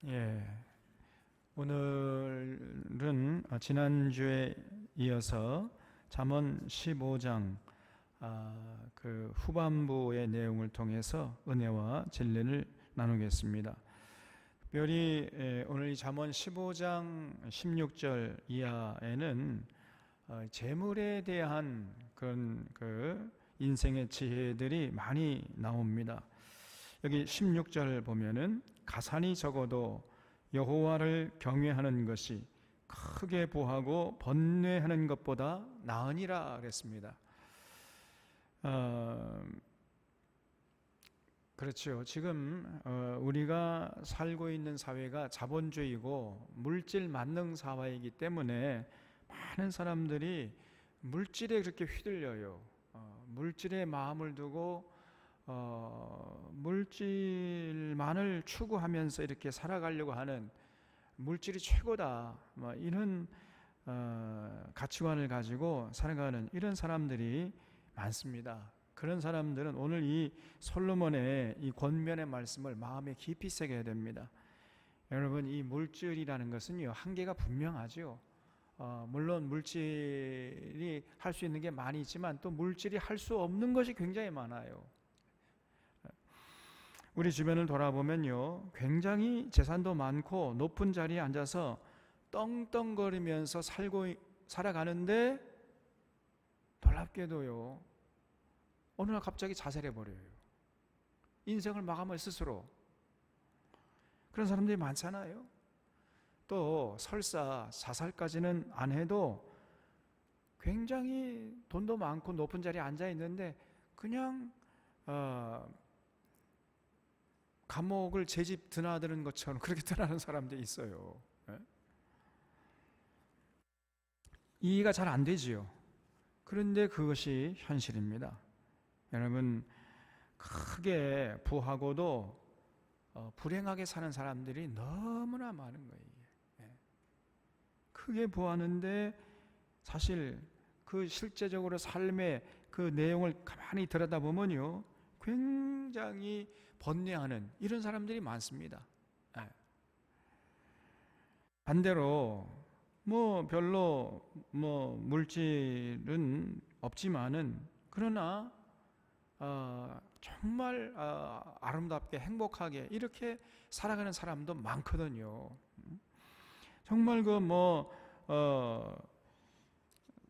예, 오늘은 지난주에 이어서 잠언 15장 그 후반부의 내용을 통해서 은혜와 진리를 나누겠습니다. 특별히 오늘 이 잠언 15장 16절 이하에는 재물에 대한 그런 인생의 지혜들이 많이 나옵니다. 여기 16절 보면은 가산이 적어도 여호와를 경외하는 것이 크게 부하고 번뇌하는 것보다 나으니라 그랬습니다. 그렇죠. 지금 우리가 살고 있는 사회가 자본주의고 물질 만능 사회이기 때문에 많은 사람들이 물질에 그렇게 휘둘려요. 물질에 마음을 두고 물질만을 추구하면서 이렇게 살아가려고 하는, 물질이 최고다, 이런 가치관을 가지고 살아가는 이런 사람들이 많습니다. 그런 사람들은 오늘 이 솔로몬의 이 권면의 말씀을 마음에 깊이 새겨야 됩니다. 여러분, 이 물질이라는 것은요, 한계가 분명하죠. 물론 물질이 할 수 있는 게 많이 있지만 또 물질이 할 수 없는 것이 굉장히 많아요. 우리 주변을 돌아보면요, 굉장히 재산도 많고 높은 자리에 앉아서 떵떵거리면서 살아가는데 놀랍게도요, 어느 날 갑자기 자살해 버려요. 인생을 마감할 스스로. 그런 사람들이 많잖아요. 또 설사 자살까지는 안 해도 굉장히 돈도 많고 높은 자리에 앉아 있는데 그냥 감옥을 제 집 드나드는 것처럼 그렇게 드나드는 사람들이 있어요. 이해가 잘 안 되지요. 그런데 그것이 현실입니다. 여러분, 크게 부하고도 불행하게 사는 사람들이 너무나 많은 거예요. 크게 부하는데 사실 그 실제적으로 삶의 그 내용을 가만히 들여다보면요, 굉장히 번뇌하는 이런 사람들이 많습니다. 반대로 별로 물질은 없지만은 그러나 정말 아름답게 행복하게 이렇게 살아가는 사람도 많거든요. 정말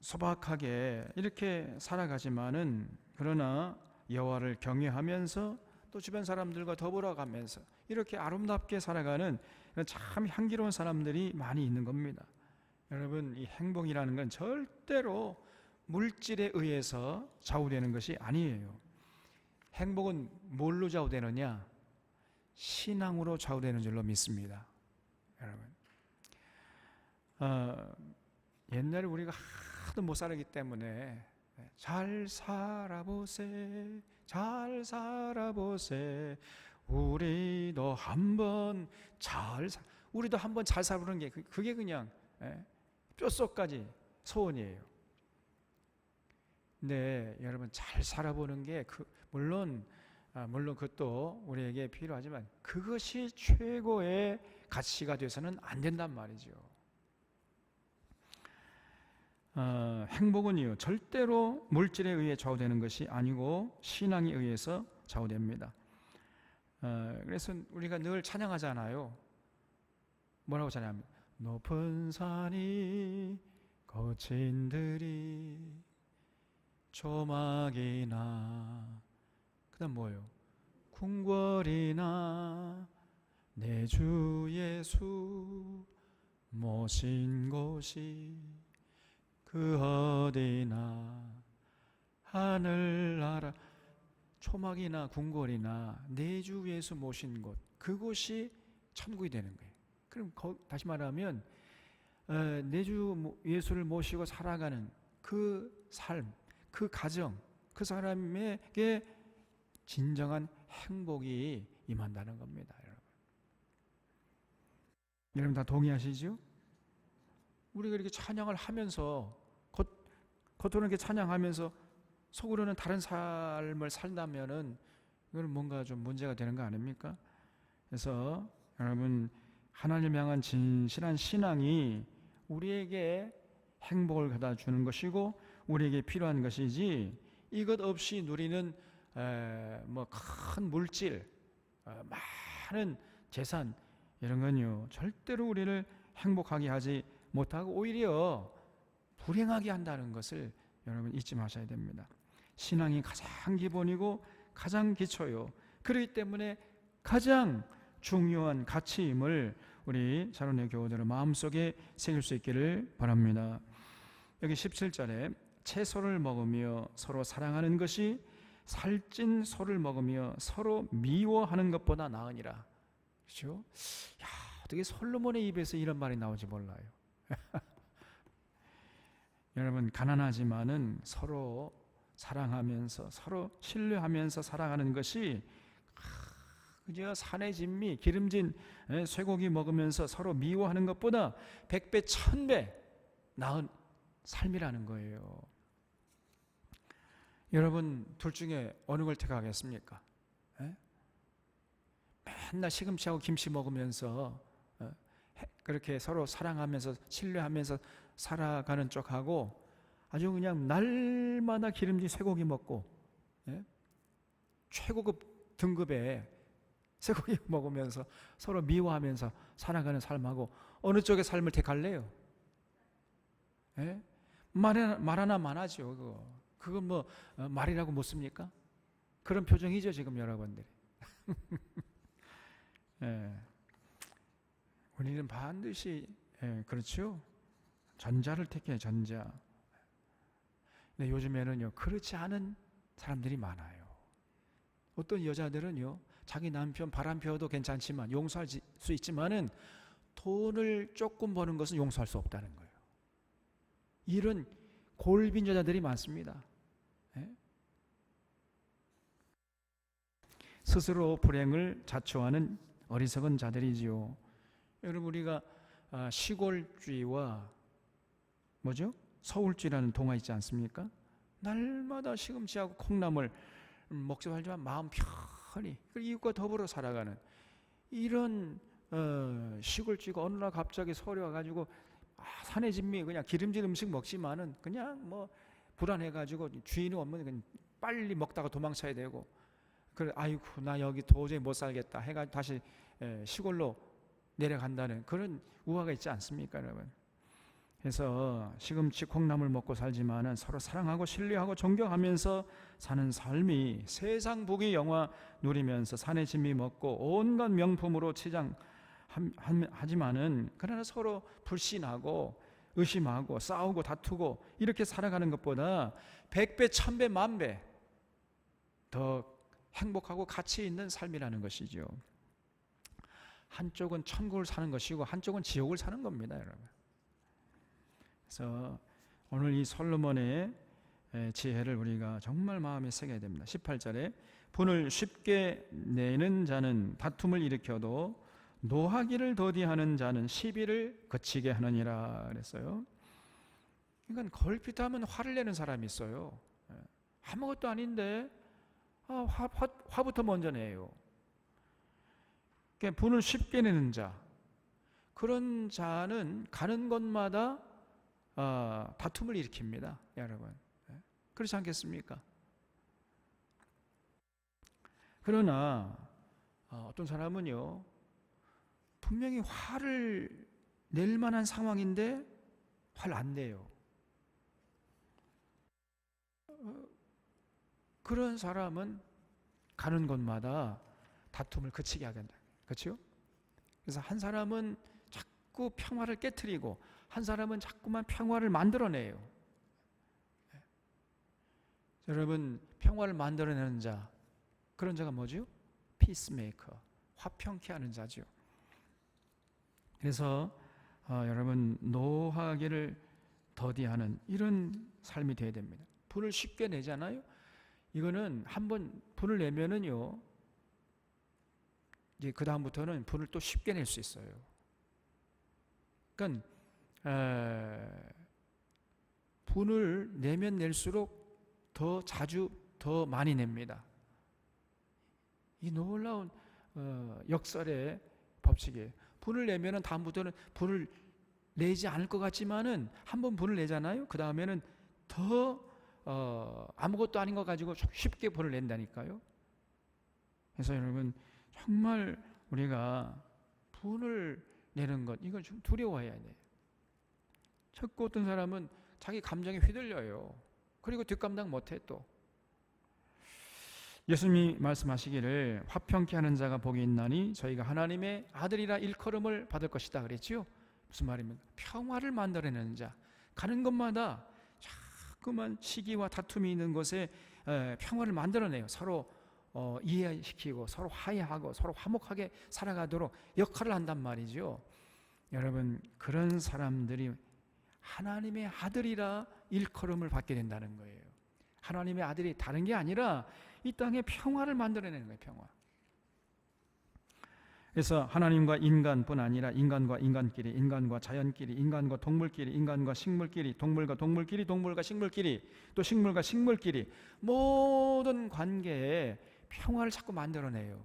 소박하게 이렇게 살아가지만은 그러나 여호와를 경외하면서 또 주변 사람들과 더불어가면서 이렇게 아름답게 살아가는 참 향기로운 사람들이 많이 있는 겁니다. 여러분, 이 행복이라는 건 절대로 물질에 의해서 좌우되는 것이 아니에요. 행복은 뭘로 좌우되느냐? 신앙으로 좌우되는 줄로 믿습니다. 여러분, 옛날에 우리가 하도 못 살았기 때문에 잘 살아보세, 잘 살아보세, 우리도 한번 잘 살아보는 게 그게 그냥 뼛속까지 소원이에요. 근데 여러분, 잘 살아보는 게 물론 그것도 우리에게 필요하지만 그것이 최고의 가치가 돼서는 안 된단 말이죠. 행복은요, 절대로 물질에 의해 좌우되는 것이 아니고 신앙에 의해서 좌우됩니다. 그래서 우리가 늘 찬양하잖아요. 뭐라고 찬양합니까? 높은 산이 거친 들이 조막이나, 그 다음 뭐예요? 궁궐이나 내 주 예수 모신 곳이 그 어디나 하늘나라, 초막이나 궁궐이나 내 주 예수 모신 곳, 그곳이 천국이 되는 거예요. 그럼 다시 말하면 내 주 예수를 모시고 살아가는 그 삶, 그 가정, 그 사람에게 진정한 행복이 임한다는 겁니다. 여러분 다 동의하시죠? 우리가 이렇게 찬양을 하면서 겉으로는 이렇게 찬양하면서 속으로는 다른 삶을 살다면은 이거는 뭔가 좀 문제가 되는 거 아닙니까? 그래서 여러분, 하나님을 향한 진실한 신앙이 우리에게 행복을 갖다 주는 것이고 우리에게 필요한 것이지, 이것 없이 누리는 뭐 큰 물질, 많은 재산, 이런 건요 절대로 우리를 행복하게 하지 못하고 오히려 불행하게 한다는 것을 여러분 잊지 마셔야 됩니다. 신앙이 가장 기본이고 가장 기초요. 그렇기 때문에 가장 중요한 가치임을 우리 샤론의 교우들의 마음속에 새길 수 있기를 바랍니다. 여기 17절에 채소를 먹으며 서로 사랑하는 것이 살찐 소를 먹으며 서로 미워하는 것보다 나으니라. 그렇죠? 야, 어떻게 솔로몬의 입에서 이런 말이 나오지 몰라요. 여러분, 가난하지만은 서로 사랑하면서 서로 신뢰하면서 살아가는 것이 그저 산의 진미 기름진 쇠고기 먹으면서 서로 미워하는 것보다 100배 1000배 나은 삶이라는 거예요. 여러분, 둘 중에 어느 걸 택하겠습니까? 맨날 시금치하고 김치 먹으면서 그렇게 서로 사랑하면서 신뢰하면서 살아가는 쪽하고 아주 그냥 날마다 기름진 쇠고기 먹고 최고급 등급의 쇠고기 먹으면서 서로 미워하면서 살아가는 삶하고 어느 쪽의 삶을 택할래요? 말 하나 많아죠. 그건 뭐 말이라고 묻습니까? 그런 표정이죠 지금 여러분들이. 우리는 반드시 그렇죠. 전자를 택해요. 전자. 근데 요즘에는요 그렇지 않은 사람들이 많아요. 어떤 여자들은요 자기 남편 바람 피워도 괜찮지만 용서할 수 있지만은 돈을 조금 버는 것은 용서할 수 없다는 거예요. 이런 골빈 여자들이 많습니다. 스스로 불행을 자초하는 어리석은 자들이지요. 여러분, 우리가 시골쥐와 뭐죠? 서울쥐라는 동화 있지 않습니까? 날마다 시금치하고 콩나물 먹지 말지만 마음 편히 이웃과 더불어 살아가는 이런 시골쥐가 어느 날 갑자기 서울에 와가지고 산의 진미 그냥 기름진 음식 먹지만은 그냥 뭐 불안해가지고 주인이 오면 그냥 빨리 먹다가 도망쳐야 되고, 그래 아이고 나 여기 도저히 못 살겠다 해가지고 다시 시골로 내려간다는 그런 우화가 있지 않습니까, 여러분? 그래서 시금치 콩나물 먹고 살지만은 서로 사랑하고 신뢰하고 존경하면서 사는 삶이 세상 부귀 영화 누리면서 산의 진미 먹고 온갖 명품으로 치장하지만은 그러나 서로 불신하고 의심하고 싸우고 다투고 이렇게 살아가는 것보다 100배 1000배 만배 더 행복하고 가치 있는 삶이라는 것이죠. 한쪽은 천국을 사는 것이고 한쪽은 지옥을 사는 겁니다, 여러분. 그래서 오늘 이 솔로몬의 지혜를 우리가 정말 마음에 새겨야 됩니다. 18절에 분을 쉽게 내는 자는 다툼을 일으켜도 노하기를 더디하는 자는 시비를 그치게 하느니라 그랬어요. 그러니까 걸핏하면 화를 내는 사람이 있어요. 아무것도 아닌데 화부터 먼저 내요. 그러니까 분을 쉽게 내는 자, 그런 자는 가는 곳마다 다툼을 일으킵니다, 여러분. 그렇지 않겠습니까? 그러나 어떤 사람은요 분명히 화를 낼 만한 상황인데 화를 안 내요. 그런 사람은 가는 곳마다 다툼을 그치게 하겠다. 그렇죠? 그래서 한 사람은 자꾸 평화를 깨트리고 한 사람은 자꾸만 평화를 만들어내요. 여러분, 평화를 만들어내는 자, 그런 자가 뭐죠? 피스메이커, 화평케 하는 자죠. 그래서 여러분, 노하기를 더디하는 이런 삶이 되어야 됩니다. 분을 쉽게 내잖아요. 이거는 한번 분을 내면은요 이제 그 다음부터는 분을 또 쉽게 낼 수 있어요. 그러니까 분을 내면 낼수록 더 자주 더 많이 냅니다. 이 놀라운 역설의 법칙이에요. 분을 내면은 다음부터는 분을 내지 않을 것 같지만은 한번 분을 내잖아요. 그 다음에는 더 아무것도 아닌 거 가지고 쉽게 분을 낸다니까요. 그래서 여러분 정말 우리가 분을 내는 것, 이걸 좀 두려워해야 돼요. 자꾸 어떤 사람은 자기 감정에 휘둘려요. 그리고 뒷감당 못해. 또 예수님이 말씀하시기를 화평케 하는 자가 복이 있나니 저희가 하나님의 아들이라 일컬음을 받을 것이다 그랬지요. 무슨 말입니까? 평화를 만들어내는 자. 가는 곳마다 자꾸만 시기와 다툼이 있는 곳에 평화를 만들어내요. 서로 이해시키고 서로 화해하고 서로 화목하게 살아가도록 역할을 한단 말이죠. 여러분 그런 사람들이 하나님의 아들이라 일컬음을 받게 된다는 거예요. 하나님의 아들이 다른 게 아니라 이 땅에 평화를 만들어내는 거예요. 평화. 그래서 하나님과 인간뿐 아니라 인간과 인간끼리, 인간과 자연끼리, 인간과 동물끼리, 인간과 식물끼리, 동물과 동물끼리, 동물과 식물끼리, 또 식물과 식물끼리 모든 관계에 평화를 자꾸 만들어내요.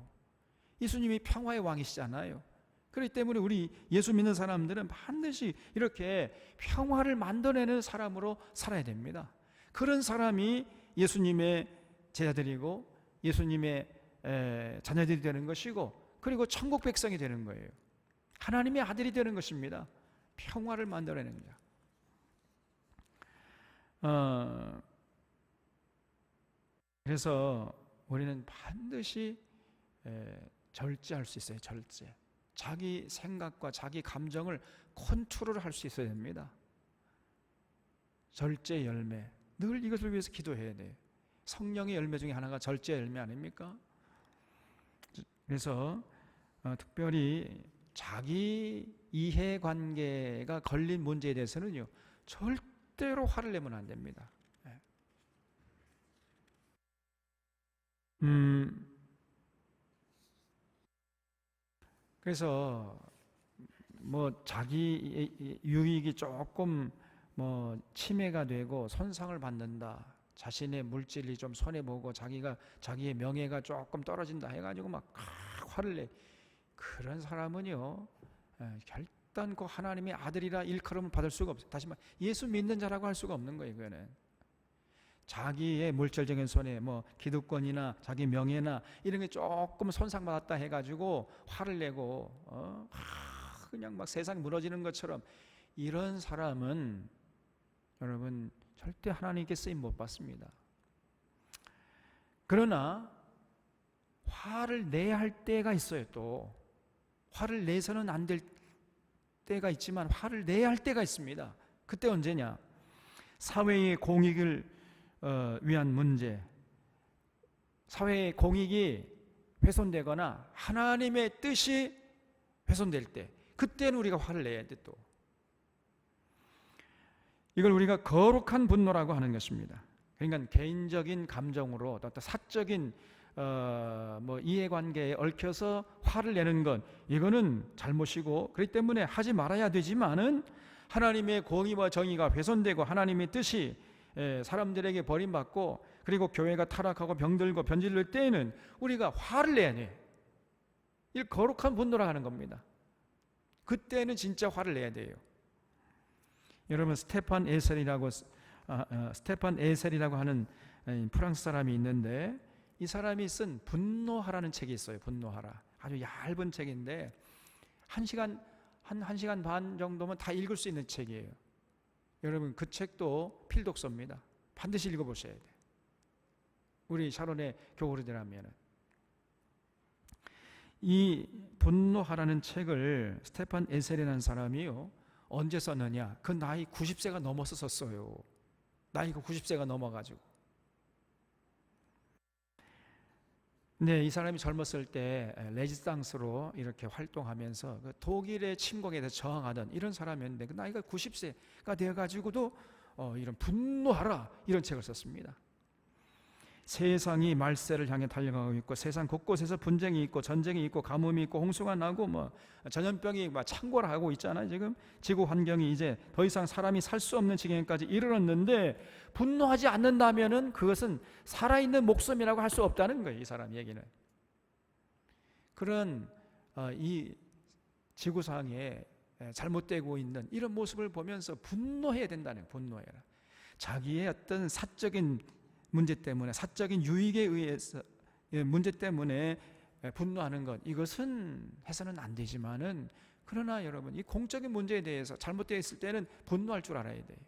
예수님이 평화의 왕이시잖아요. 그렇기 때문에 우리 예수 믿는 사람들은 반드시 이렇게 평화를 만들어내는 사람으로 살아야 됩니다. 그런 사람이 예수님의 제자들이고 예수님의 자녀들이 되는 것이고 그리고 천국 백성이 되는 거예요. 하나님의 아들이 되는 것입니다. 평화를 만들어내는 자. 그래서 우리는 반드시 절제할 수 있어요. 절제. 자기 생각과 자기 감정을 컨트롤할 수 있어야 됩니다. 절제 열매. 늘 이것을 위해서 기도해야 돼요. 성령의 열매 중에 하나가 절제 열매 아닙니까? 그래서 특별히 자기 이해관계가 걸린 문제에 대해서는요 절대로 화를 내면 안 됩니다. 그래서 뭐 자기 유익이 조금 뭐 침해가 되고 손상을 받는다, 자신의 물질이 좀 손해보고 자기의 명예가 조금 떨어진다 해가지고 막 화를 내. 그런 사람은요 결단코 하나님의 아들이라 일컬음을 받을 수가 없어요. 다시 말해 예수 믿는 자라고 할 수가 없는 거예요. 그거는 자기의 물질적인 손해, 뭐 기득권이나 자기 명예나 이런 게 조금 손상받았다 해가지고 화를 내고 그냥 막 세상 무너지는 것처럼, 이런 사람은 여러분 절대 하나님께 쓰임 못 받습니다. 그러나 화를 내야 할 때가 있어요. 또 화를 내서는 안 될 때가 있지만 화를 내야 할 때가 있습니다. 그때 언제냐? 사회의 공익을 위한 문제, 사회의 공익이 훼손되거나 하나님의 뜻이 훼손될 때, 그때는 우리가 화를 내야 돼. 또 이걸 우리가 거룩한 분노라고 하는 것입니다. 그러니까 개인적인 감정으로 또 사적인 뭐 이해관계에 얽혀서 화를 내는 것, 이거는 잘못이고 그렇기 때문에 하지 말아야 되지만은 하나님의 공의와 정의가 훼손되고 하나님의 뜻이 사람들에게 버림받고 그리고 교회가 타락하고 병들고 변질될 때에는 우리가 화를 내야 돼. 이 거룩한 분노라 하는 겁니다. 그때는 진짜 화를 내야 돼요. 여러분 스테판 에셀이라고 하는 프랑스 사람이 있는데, 이 사람이 쓴 분노하라는 책이 있어요. 분노하라. 아주 얇은 책인데 한 시간 반 정도면 다 읽을 수 있는 책이에요. 여러분 그 책도 필독서입니다. 반드시 읽어보셔야 돼요. 우리 샤론의 교우들이라면. 이 분노하라는 책을 스테판 에셀이라는 사람이요 언제 썼느냐? 그 나이 90세가 넘어서 썼어요. 나이가 90세가 넘어가지고. 네, 이 사람이 젊었을 때 레지스탕스로 이렇게 활동하면서 그 독일의 침공에 대해서 저항하던 이런 사람이었는데, 그 나이가 90세가 되어가지고도 이런 분노하라 이런 책을 썼습니다. 세상이 말세를 향해 달려가고 있고 세상 곳곳에서 분쟁이 있고 전쟁이 있고 가뭄이 있고 홍수가 나고 뭐 전염병이 막 창궐을 하고 있잖아요. 지금 지구 환경이 이제 더 이상 사람이 살 수 없는 지경까지 이르렀는데, 분노하지 않는다면은 그것은 살아있는 목숨이라고 할 수 없다는 거예요. 이 사람 얘기는. 그런 이 지구상에 잘못되고 있는 이런 모습을 보면서 분노해야 된다는 거예요. 분노해라. 자기의 어떤 사적인 문제 때문에, 사적인 유익에 의해서 문제 때문에 분노하는 것, 이것은 해서는 안 되지만은, 그러나 여러분, 이 공적인 문제에 대해서 잘못되어 있을 때는 분노할 줄 알아야 돼요.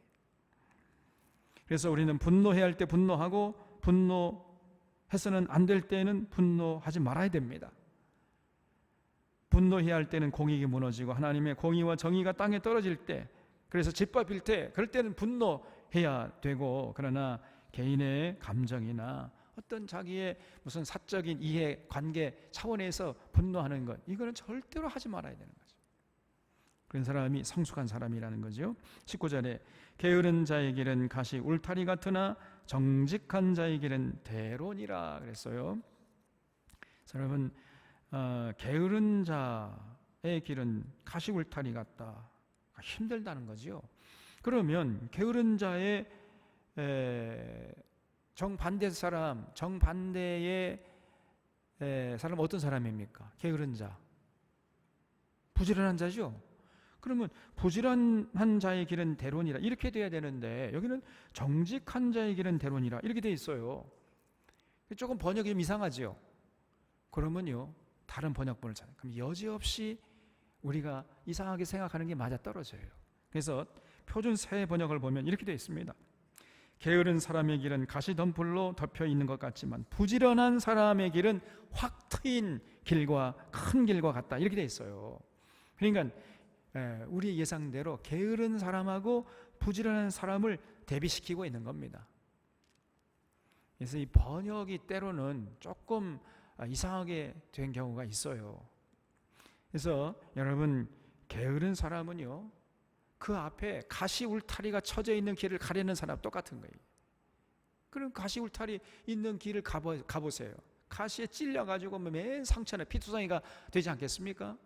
그래서 우리는 분노해야 할 때 분노하고, 분노해서는 안 될 때는 분노하지 말아야 됩니다. 분노해야 할 때는 공익이 무너지고 하나님의 공의와 정의가 땅에 떨어질 때, 그래서 짓밟힐 때, 그럴 때는 분노해야 되고, 그러나 개인의 감정이나 어떤 자기의 무슨 사적인 이해 관계 차원에서 분노하는 것, 이거는 절대로 하지 말아야 되는 거죠. 그런 사람이 성숙한 사람이라는 거죠. 19절에 게으른 자의 길은 가시 울타리 같으나 정직한 자의 길은 대론이라 그랬어요. 여러분, 게으른 자의 길은 가시 울타리 같다, 힘들다는 거죠. 그러면 게으른 자의 정반대 사람, 정반대의 사람 어떤 사람입니까? 게으른 자, 부지런한 자죠. 그러면 부지런한 자의 길은 대론이라 이렇게 돼야 되는데, 여기는 정직한 자의 길은 대론이라 이렇게 돼 있어요. 조금 번역이 좀 이상하죠. 그러면요, 다른 번역본을 찾아요. 그럼 여지없이 우리가 이상하게 생각하는 게 맞아떨어져요. 그래서 표준 새 번역을 보면 이렇게 되어 있습니다. 게으른 사람의 길은 가시덤불로 덮여 있는 것 같지만 부지런한 사람의 길은 확 트인 길과 큰 길과 같다, 이렇게 되어 있어요. 그러니까 우리 예상대로 게으른 사람하고 부지런한 사람을 대비시키고 있는 겁니다. 그래서 이 번역이 때로는 조금 이상하게 된 경우가 있어요. 그래서 여러분, 게으른 사람은요, 그 앞에 가시 울타리가 쳐져 있는 길을 가려는 사람 똑같은 거예요. 그럼 가시 울타리 있는 길을 가보세요. 가시에 찔려가지고 맨 상처나 피투성이가 되지 않겠습니까?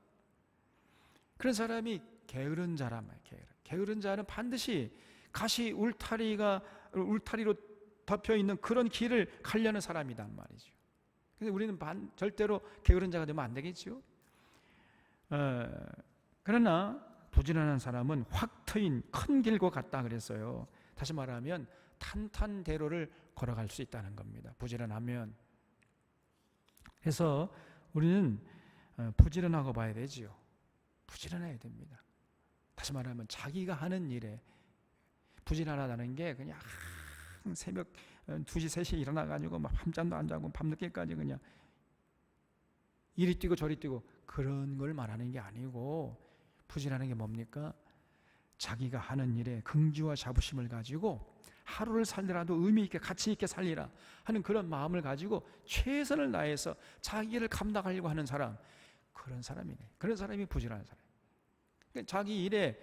그런 사람이 게으른 자란 말이에요. 게으른 자는 반드시 가시 울타리로 덮여 있는 그런 길을 가려는 사람이란 말이죠. 근데 우리는 절대로 게으른 자가 되면 안 되겠죠. 그러나 부지런한 사람은 확 트인 큰 길과 같다 그랬어요. 다시 말하면 탄탄대로를 걸어갈 수 있다는 겁니다. 부지런하면. 그래서 우리는 부지런하고 봐야 되지요. 부지런해야 됩니다. 다시 말하면 자기가 하는 일에 부지런하다는 게 그냥 새벽 2시, 3시에 일어나가지고 막 밤잠도 안 자고 밤늦게까지 그냥 이리 뛰고 저리 뛰고 그런 걸 말하는 게 아니고, 부지런한 게 뭡니까? 자기가 하는 일에 긍지와 자부심을 가지고 하루를 살더라도 의미 있게 가치 있게 살리라 하는 그런 마음을 가지고 최선을 다해서 자기를 감당하려고 하는 사람, 그런 사람이네. 그런 사람이 부지런한 사람. 그러니까 자기 일에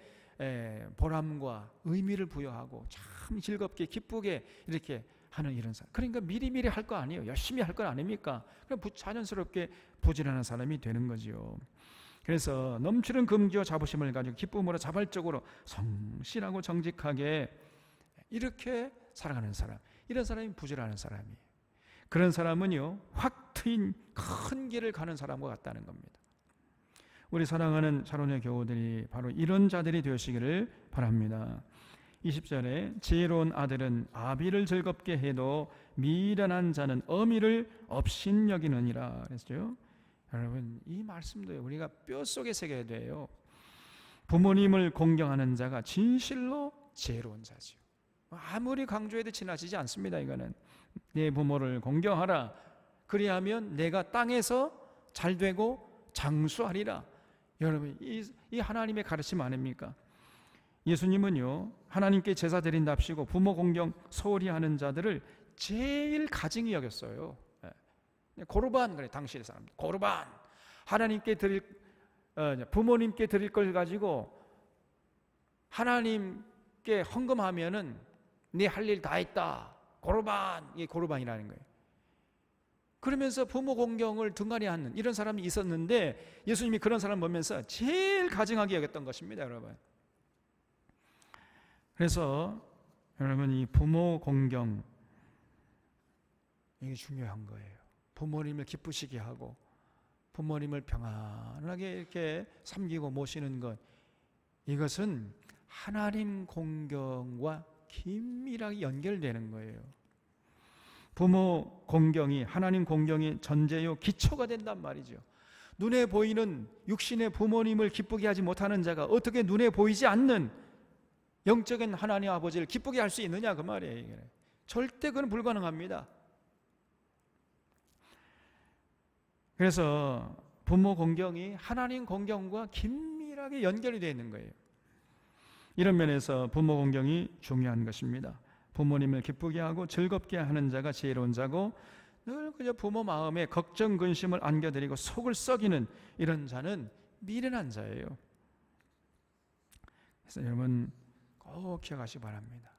보람과 의미를 부여하고 참 즐겁게 기쁘게 이렇게 하는 이런 사람. 그러니까 미리미리 할 거 아니에요. 열심히 할 건 아닙니까? 그럼 자연스럽게 부지런한 사람이 되는 거지요. 그래서 넘치는 긍지와 자부심을 가지고 기쁨으로 자발적으로 성실하고 정직하게 이렇게 살아가는 사람, 이런 사람이 부지런한 사람이에요. 그런 사람은요, 확 트인 큰 길을 가는 사람과 같다는 겁니다. 우리 사랑하는 자론의 교우들이 바로 이런 자들이 되시기를 바랍니다. 20절에 지혜로운 아들은 아비를 즐겁게 해도 미련한 자는 어미를 업신여기느니라 그랬어요. 여러분, 이 말씀도 우리가 뼛속에 새겨야 돼요. 부모님을 공경하는 자가 진실로 지혜로운 자지요. 아무리 강조해도 지나치지 않습니다. 이거는 내 부모를 공경하라, 그리하면 내가 땅에서 잘되고 장수하리라. 여러분, 이 하나님의 가르침 아닙니까? 예수님은요, 하나님께 제사 드린답시고 부모 공경 소홀히 하는 자들을 제일 가증히 여겼어요. 고르반, 그래, 당시의 사람들 고르반, 하나님께 드릴 부모님께 드릴 걸 가지고 하나님께 헌금하면은 네 할 일 다 했다. 고르반, 이게 고르반이라는 거예요. 그러면서 부모 공경을 등한히 하는 이런 사람이 있었는데, 예수님이 그런 사람 보면서 제일 가증하게 여겼던 것입니다, 여러분. 그래서 여러분, 이 부모 공경, 이게 중요한 거예요. 부모님을 기쁘시게 하고 부모님을 평안하게 이렇게 섬기고 모시는 것, 이것은 하나님 공경과 긴밀하게 연결되는 거예요. 부모 공경이, 하나님 공경이 전제요 기초가 된단 말이죠. 눈에 보이는 육신의 부모님을 기쁘게 하지 못하는 자가 어떻게 눈에 보이지 않는 영적인 하나님 아버지를 기쁘게 할 수 있느냐, 그 말이에요. 이게. 절대 그건 불가능합니다. 그래서 부모 공경이 하나님 공경과 긴밀하게 연결이 되어 있는 거예요. 이런 면에서 부모 공경이 중요한 것입니다. 부모님을 기쁘게 하고 즐겁게 하는 자가 지혜로운 자고, 늘 그저 부모 마음에 걱정 근심을 안겨드리고 속을 썩이는 이런 자는 미련한 자예요. 그래서 여러분 꼭 기억하시기 바랍니다.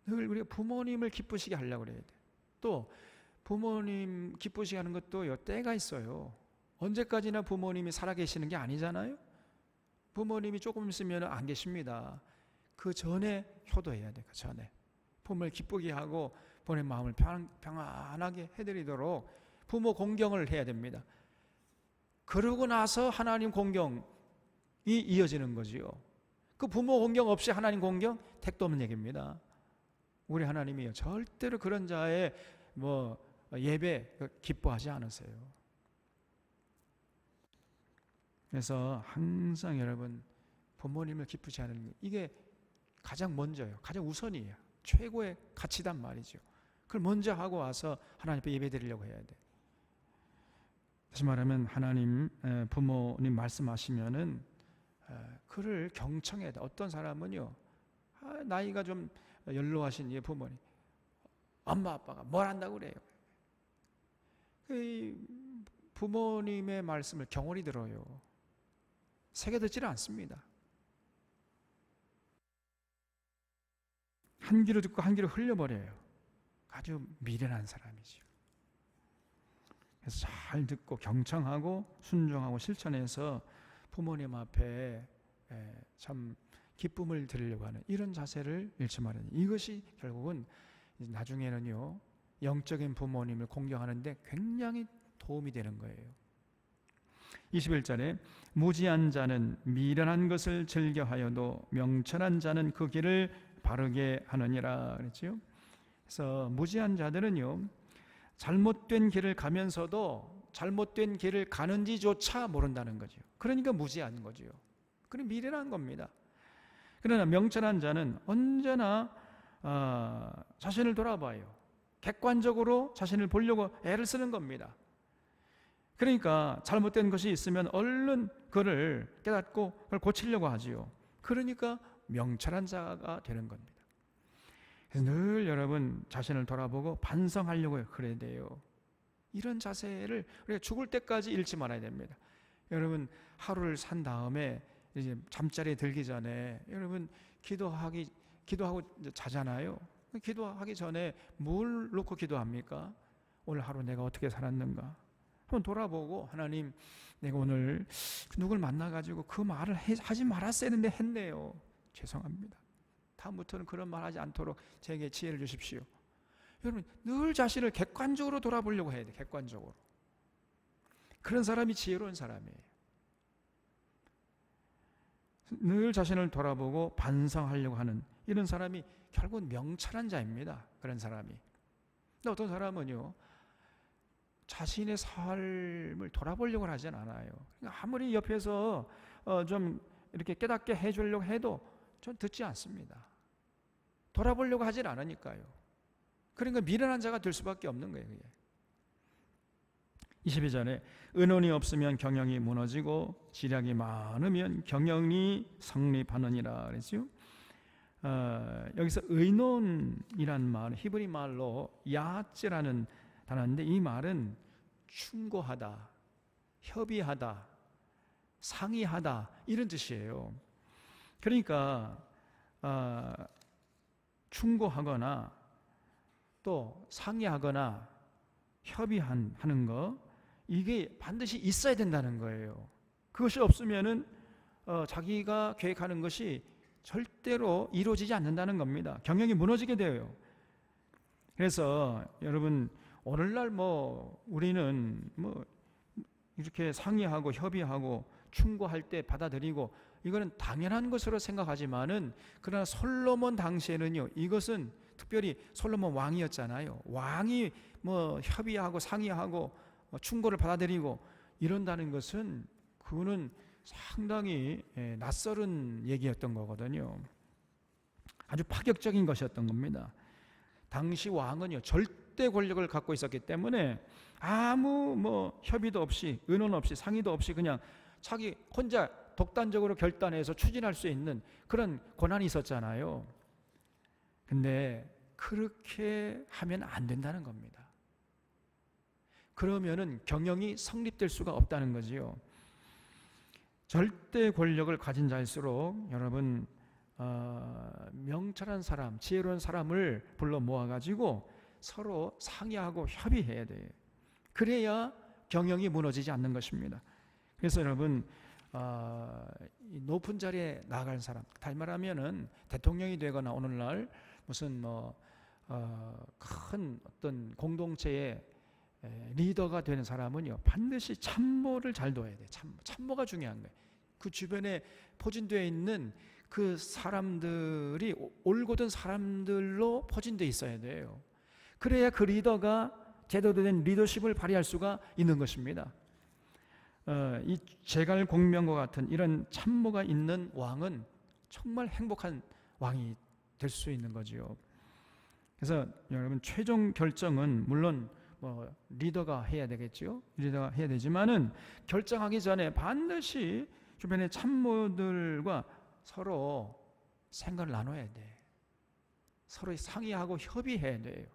늘 우리가 부모님을 기쁘시게 하려고 그래야 돼. 또 부모님 기쁘시게 하는 것도 때가 있어요. 언제까지나 부모님이 살아계시는 게 아니잖아요. 부모님이 조금 있으면 안 계십니다. 그 전에 효도해야 돼. 그 전에 부모를 기쁘게 하고 부모의 마음을 평안하게 해드리도록 부모 공경을 해야 됩니다. 그러고 나서 하나님 공경이 이어지는 거지요. 그 부모 공경 없이 하나님 공경, 택도 없는 얘기입니다. 우리 하나님이요 절대로 그런 자의 예배 기뻐하지 않으세요. 그래서 항상 여러분 부모님을 기쁘지 하는, 이게 가장 먼저예요. 가장 우선이에요. 최고의 가치단 말이죠. 그걸 먼저 하고 와서 하나님 앞에 예배 드리려고 해야 돼. 다시 말하면 하나님 부모님 말씀하시면은 그를 경청해야 돼. 어떤 사람은요 나이가 좀 연로하신 부모님, 엄마 아빠가 뭘 한다고 그래요. 부모님의 말씀을 경홀히 들어요. 새겨 듣지를 않습니다. 한 귀로 듣고 한 귀로 흘려버려요. 아주 미련한 사람이죠. 그래서 잘 듣고 경청하고 순종하고 실천해서 부모님 앞에 참 기쁨을 드리려고 하는 이런 자세를 잃지 말아야 돼요. 이것이 결국은 나중에는요 영적인 부모님을 공경하는데 굉장히 도움이 되는 거예요. 21절에 무지한 자는 미련한 것을 즐겨하여도 명철한 자는 그 길을 바르게 하느니라 그랬죠. 그래서 무지한 자들은요 잘못된 길을 가면서도 잘못된 길을 가는지조차 모른다는 거죠. 그러니까 무지한 거죠. 그럼 미련한 겁니다. 그러나 명철한 자는 언제나 자신을 돌아봐요. 객관적으로 자신을 보려고 애를 쓰는 겁니다. 그러니까 잘못된 것이 있으면 얼른 그를 깨닫고 그걸 고치려고 하지요. 그러니까 명철한 자가 되는 겁니다. 그래서 늘 여러분 자신을 돌아보고 반성하려고 그래야 돼요. 이런 자세를 우리가 죽을 때까지 잃지 말아야 됩니다. 여러분 하루를 산 다음에 이제 잠자리에 들기 전에 여러분 기도하고 자잖아요. 기도하기 전에 뭘 놓고 기도합니까? 오늘 하루 내가 어떻게 살았는가 한번 돌아보고, 하나님 내가 오늘 누굴 만나가지고 그 말을 하지 말았어야 했는데 했네요. 죄송합니다. 다음부터는 그런 말 하지 않도록 제게 지혜를 주십시오. 여러분 늘 자신을 객관적으로 돌아보려고 해야 돼요. 객관적으로. 그런 사람이 지혜로운 사람이에요. 늘 자신을 돌아보고 반성하려고 하는 이런 사람이 결국은 명철한 자입니다. 그런 사람이. 근데 어떤 사람은요 자신의 삶을 돌아보려고 하진 않아요. 그러니까 아무리 옆에서 좀 이렇게 깨닫게 해주려고 해도 전 듣지 않습니다. 돌아보려고 하진 않으니까요. 그러니까 미련한 자가 될 수밖에 없는 거예요. 그게. 22절에 의논이 없으면 경영이 무너지고 지략이 많으면 경영이 성립하느니라 그랬죠. 여기서 의논이란 말, 히브리 말로 야하츠라는 단어인데 이 말은 충고하다, 협의하다, 상의하다 이런 뜻이에요. 그러니까 충고하거나 또 상의하거나 협의하는 거, 이게 반드시 있어야 된다는 거예요. 그것이 없으면은 자기가 계획하는 것이 절대로 이루어지지 않는다는 겁니다. 경영이 무너지게 돼요. 그래서 여러분 오늘날 우리는 이렇게 상의하고 협의하고 충고할 때 받아들이고 이거는 당연한 것으로 생각하지만은 그러나 솔로몬 당시에는요, 이것은 특별히 솔로몬 왕이었잖아요. 왕이 뭐 협의하고 상의하고 충고를 받아들이고 이런다는 것은 그거는 상당히 낯설은 얘기였던 거거든요. 아주 파격적인 것이었던 겁니다. 당시 왕은요, 절대 권력을 갖고 있었기 때문에 아무 뭐 협의도 없이 의논 없이 상의도 없이 그냥 자기 혼자 독단적으로 결단해서 추진할 수 있는 그런 권한이 있었잖아요. 근데 그렇게 하면 안 된다는 겁니다. 그러면은 경영이 성립될 수가 없다는 거지요. 절대 권력을 가진 자일수록 여러분 명철한 사람, 지혜로운 사람을 불러 모아가지고 서로 상의하고 협의해야 돼요. 그래야 경영이 무너지지 않는 것입니다. 그래서 여러분 높은 자리에 나아갈 사람, 다시 말하면은 대통령이 되거나 오늘날 무슨 큰 어떤 공동체의 리더가 되는 사람은요, 반드시 참모를 잘 둬야 돼요. 참모가 중요한 거예요. 그 주변에 포진되어 있는 그 사람들이 올곧은 사람들로 포진되어 있어야 돼요. 그래야 그 리더가 제대로 된 리더십을 발휘할 수가 있는 것입니다. 이 제갈공명과 같은 이런 참모가 있는 왕은 정말 행복한 왕이 될 수 있는 거지요. 그래서 여러분 최종 결정은 물론 뭐 리더가 해야 되겠죠. 리더가 해야 되지만은 결정하기 전에 반드시 주변의 참모들과 서로 생각을 나눠야 돼. 서로 상의하고 협의해야 돼요.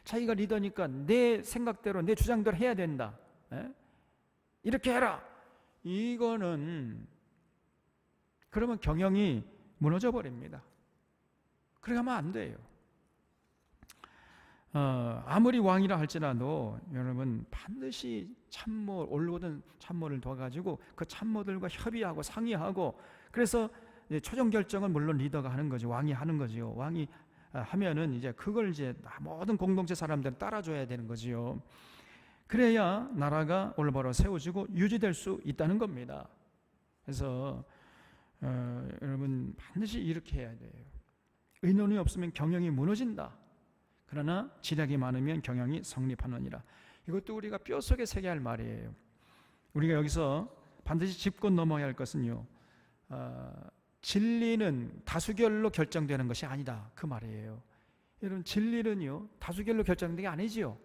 자기가 리더니까 내 생각대로 내 주장대로 해야 된다. 이렇게 해라. 이거는 그러면 경영이 무너져 버립니다. 그렇게 하면 안 돼요. 아무리 왕이라 할지라도 여러분 반드시 참모, 올곧은 참모를 둬가지고 그 참모들과 협의하고 상의하고 그래서 최종 결정은 물론 리더가 하는 거죠. 왕이 하는 거지요. 왕이 하면은 이제 그걸 이제 모든 공동체 사람들은 따라줘야 되는 거지요. 그래야 나라가 올바로 세워지고 유지될 수 있다는 겁니다. 그래서 여러분 반드시 이렇게 해야 돼요. 의논이 없으면 경영이 무너진다. 그러나 지략이 많으면 경영이 성립하느니라. 이것도 우리가 뼛속에 새겨야 할 말이에요. 우리가 여기서 반드시 짚고 넘어야 할 것은요, 진리는 다수결로 결정되는 것이 아니다, 그 말이에요. 여러분 진리는요 다수결로 결정되는 게 아니지요.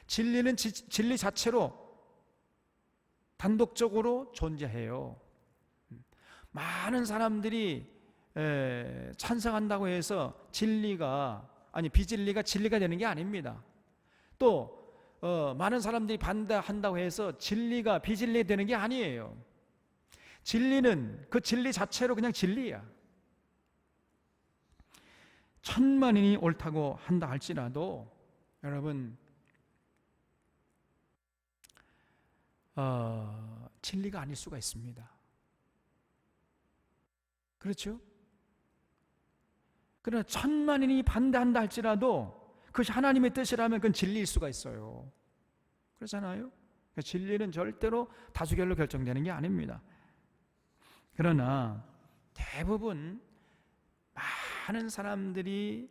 진리는 진리 자체로 단독적으로 존재해요. 많은 사람들이 찬성한다고 해서 비진리가 진리가 되는 게 아닙니다. 또 많은 사람들이 반대한다고 해서 진리가 비진리가 되는 게 아니에요. 진리는 그 진리 자체로 그냥 진리야. 천만인이 옳다고 한다 할지라도 여러분 진리가 아닐 수가 있습니다. 그렇죠? 그러나 천만인이 반대한다 할지라도 그것이 하나님의 뜻이라면 그건 진리일 수가 있어요. 그렇잖아요? 진리는 절대로 다수결로 결정되는 게 아닙니다. 그러나 대부분 많은 사람들이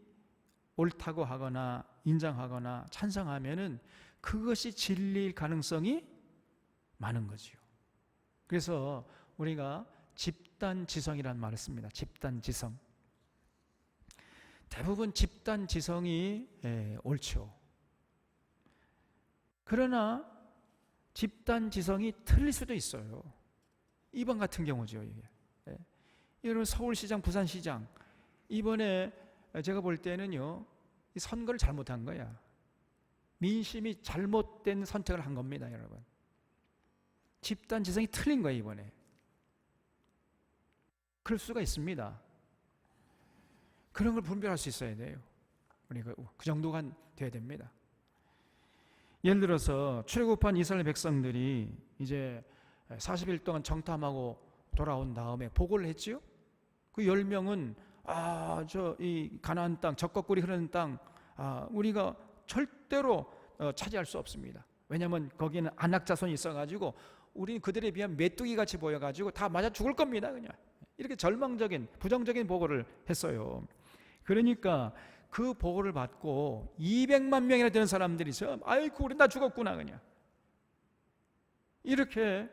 옳다고 하거나 인정하거나 찬성하면은 그것이 진리일 가능성이 많은 거지요. 그래서 우리가 집단지성이라는 말을 씁니다. 집단지성. 대부분 집단지성이 옳죠. 그러나 집단지성이 틀릴 수도 있어요. 이번 같은 경우죠. 이게. 여러분 서울시장, 부산시장 이번에 제가 볼 때는요, 이 선거를 잘못한 거야. 민심이 잘못된 선택을 한 겁니다, 여러분. 집단지성이 틀린 거예요, 이번에. 그럴 수가 있습니다. 그런 걸 분별할 수 있어야 돼요. 우리가 그 정도가 돼야 됩니다. 예를 들어서 출애굽한 이스라엘 백성들이 이제 40일 동안 정탐하고 돌아온 다음에 보고를 했지요. 그 10명은 이 가나안 땅, 적과 꿀이 흐르는 땅, 우리가 절대로 차지할 수 없습니다. 왜냐하면 거기는 안악자손이 있어가지고 우리는 그들에 비하면 메뚜기 같이 보여가지고 다 맞아 죽을 겁니다. 그냥 이렇게 절망적인 부정적인 보고를 했어요. 그러니까 그 보고를 받고 200만 명이나 되는 사람들이 있어요. 아이고 우리 다 죽었구나 그냥 이렇게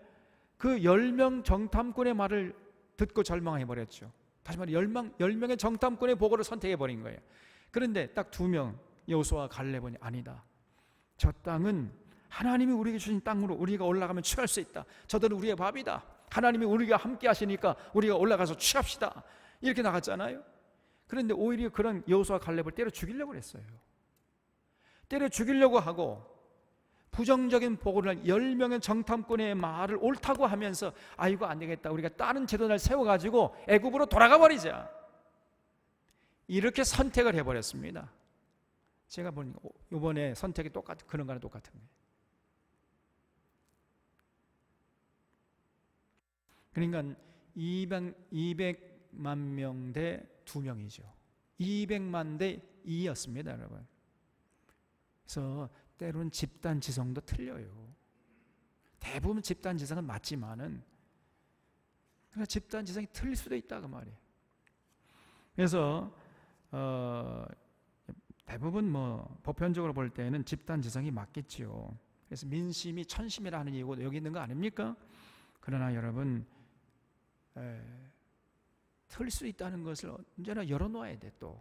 그 10명 정탐꾼의 말을 듣고 절망해버렸죠. 다시 말해 10명의 정탐꾼의 보고를 선택해버린 거예요. 그런데 딱 2명 여호수아와 갈렙은 아니다. 저 땅은 하나님이 우리에게 주신 땅으로 우리가 올라가면 취할 수 있다. 저들은 우리의 밥이다. 하나님이 우리가 함께 하시니까 우리가 올라가서 취합시다. 이렇게 나갔잖아요. 그런데 오히려 그런 여호수아 갈렙을 때려 죽이려고 했어요. 때려 죽이려고 하고 부정적인 보고를 10명의 정탐꾼의 말을 옳다고 하면서 아이고 안 되겠다. 우리가 다른 제도를 세워가지고 애굽으로 돌아가 버리자. 이렇게 선택을 해버렸습니다. 제가 보니까 이번에 선택이 똑같은 그런 거랑 똑같은 거예요. 그러니까 200만 명 대 2명이죠. 200만 대 2였습니다, 여러분. 그래서 때로는 집단 지성도 틀려요. 대부분 집단 지성은 맞지만은 집단 지성이 틀릴 수도 있다 그 말이에요. 그래서 대부분 보편적으로 볼 때는 집단 지성이 맞겠지요. 그래서 민심이 천심이라 하는 이유가 여기 있는 거 아닙니까? 그러나 여러분 틀릴 수 있다는 것을 언제나 열어놓아야 돼 또.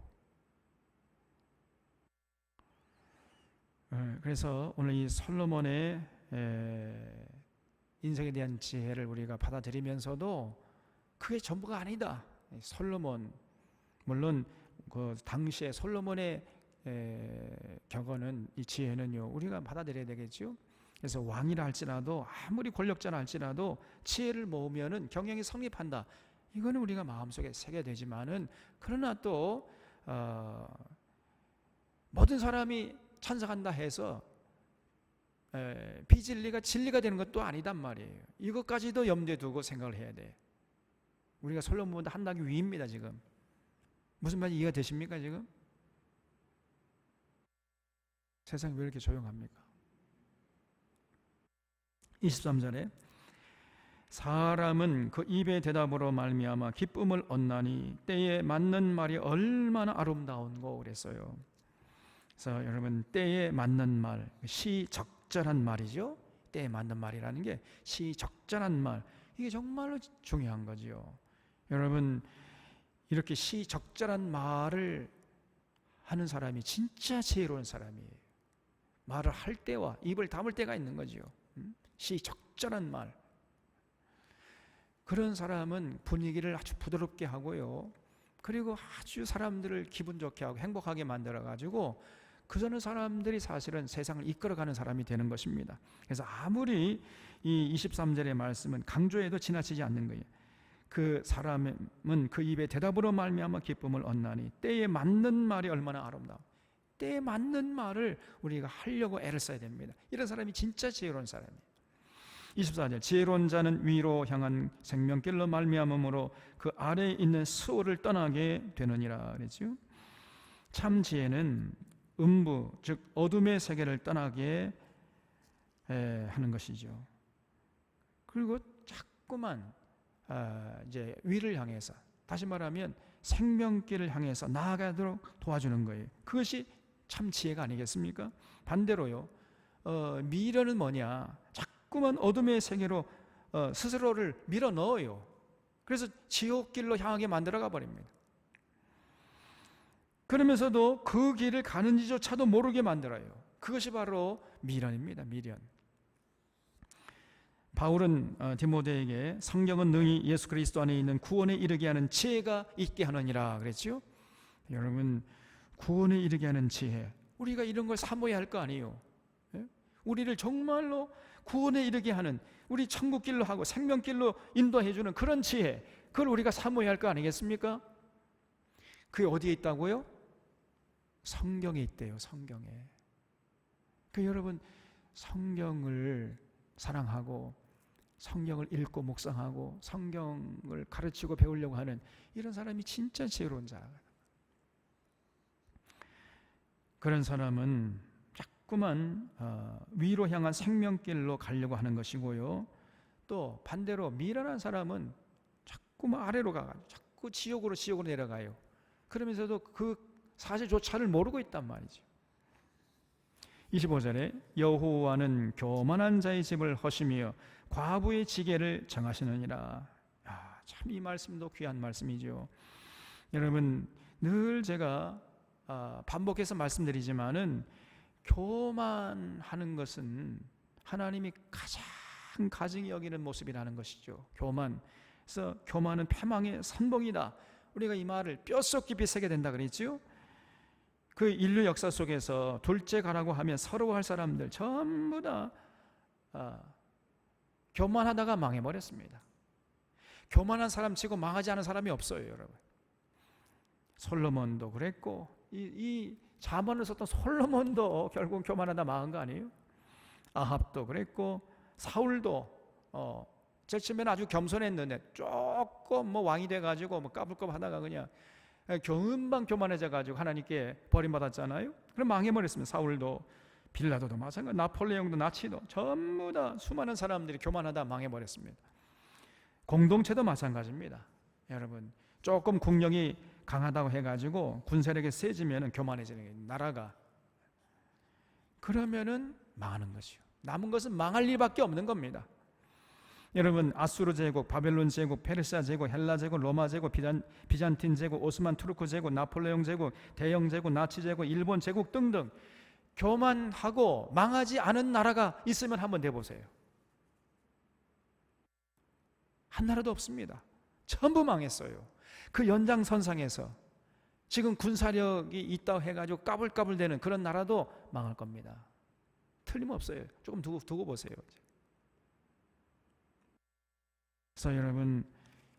그래서 오늘 이 솔로몬의 인생에 대한 지혜를 우리가 받아들이면서도 그게 전부가 아니다. 솔로몬 물론 그 당시에 솔로몬의 격언은 이 지혜는요 우리가 받아들여야 되겠죠. 그래서 왕이라 할지라도 아무리 권력자라 할지라도 지혜를 모으면은 경영이 성립한다. 이거는 우리가 마음속에 새겨야 되지만은 그러나 또 모든 사람이 찬성한다 해서 비진리가 진리가 되는 것도 아니단 말이에요. 이것까지도 염두에 두고 생각을 해야 돼. 우리가 솔로몬보다 한 단계 위입니다 지금. 무슨 말인지 이해가 되십니까 지금? 세상이 왜 이렇게 조용합니까? 23절에 사람은 그 입의 대답으로 말미암아 기쁨을 얻나니 때에 맞는 말이 얼마나 아름다운고 그랬어요. 그래서 여러분 때에 맞는 말, 시적절한 말이죠. 때에 맞는 말이라는 게 시적절한 말, 이게 정말로 중요한 거죠. 여러분 이렇게 시적절한 말을 하는 사람이 진짜 지혜로운 사람이에요. 말을 할 때와 입을 다물 때가 있는 거죠. 시적절한 말. 그런 사람은 분위기를 아주 부드럽게 하고요. 그리고 아주 사람들을 기분 좋게 하고 행복하게 만들어가지고 그러는 사람들이 사실은 세상을 이끌어가는 사람이 되는 것입니다. 그래서 아무리 이 23절의 말씀은 강조해도 지나치지 않는 거예요. 그 사람은 그 입에 대답으로 말미암아 기쁨을 얻나니 때에 맞는 말이 얼마나 아름다워. 때에 맞는 말을 우리가 하려고 애를 써야 됩니다. 이런 사람이 진짜 지혜로운 사람이에요. 24절 지혜로운 자는 위로 향한 생명길로 말미암음으로 그 아래에 있는 수호를 떠나게 되느니라 그랬죠. 참 지혜는 음부 즉 어둠의 세계를 떠나게 하는 것이죠. 그리고 자꾸만 이제 위를 향해서 다시 말하면 생명길을 향해서 나아가도록 도와주는 거예요. 그것이 참 지혜가 아니겠습니까? 반대로요. 미련은 뭐냐? 자꾸만 어둠의 세계로 스스로를 밀어 넣어요. 그래서 지옥길로 향하게 만들어가 버립니다. 그러면서도 그 길을 가는지조차도 모르게 만들어요. 그것이 바로 미련입니다. 미련. 바울은 디모데에게 성경은 능히 예수 그리스도 안에 있는 구원에 이르게 하는 지혜가 있게 하느니라 그랬죠. 여러분 구원에 이르게 하는 지혜, 우리가 이런 걸 사모해야 할 거 아니에요. 우리를 정말로 구원에 이르게 하는, 우리 천국길로 하고 생명길로 인도해 주는 그런 지혜, 그걸 우리가 사모해야 할 거 아니겠습니까? 그게 어디에 있다고요? 성경에 있대요. 성경에. 여러분 성경을 사랑하고 성경을 읽고 묵상하고 성경을 가르치고 배우려고 하는 이런 사람이 진짜 지혜로운 자. 그런 사람은 자꾸만 위로 향한 생명길로 가려고 하는 것이고요. 또 반대로 미련한 사람은 자꾸만 아래로 가가지고 자꾸 지옥으로 내려가요. 그러면서도 그 사실조차를 모르고 있단 말이죠. 25절에 여호와는 교만한 자의 집을 허시며 과부의 지게를 정하시느니라. 참 이 말씀도 귀한 말씀이죠. 여러분, 늘 제가 반복해서 말씀드리지만은 교만하는 것은 하나님이 가장 가증히 여기는 모습이라는 것이죠. 그래서 교만은 패망의 선봉이다. 우리가 이 말을 뼛속 깊이 새게 된다 그랬죠. 그 인류 역사 속에서 둘째 가라고 하면 서러워할 사람들 전부 다 교만하다가 망해버렸습니다. 교만한 사람 치고 망하지 않은 사람이 없어요, 여러분. 솔로몬도 그랬고, 이 잠언을 썼던 솔로몬도 결국 교만하다 망한 거 아니에요? 아합도 그랬고, 사울도 제일 처음에는 아주 겸손했는데 조금 왕이 돼가지고 까불까불 하다가 그냥 금방 교만해져가지고 하나님께 버림받았잖아요. 그럼 망해버렸습니다. 사울도, 빌라도도 마찬가지, 나폴레옹도, 나치도 전부 다 수많은 사람들이 교만하다 망해버렸습니다. 공동체도 마찬가지입니다. 여러분, 조금 국력이 강하다고 해가지고 군세력이 세지면 교만해지는 게 나라가, 그러면은 망하는 것이요. 남은 것은 망할 일밖에 없는 겁니다. 여러분, 아수르 제국, 바벨론 제국, 페르시아 제국, 헬라 제국, 로마 제국, 비잔틴 제국, 오스만 투르크 제국, 나폴레옹 제국, 대영 제국, 나치 제국, 일본 제국 등등 교만하고 망하지 않은 나라가 있으면 한번 내보세요. 한 나라도 없습니다. 전부 망했어요. 그 연장선상에서 지금 군사력이 있다고 해가지고 까불까불대는 그런 나라도 망할 겁니다. 틀림없어요. 조금 두고 보세요. 그래서 여러분,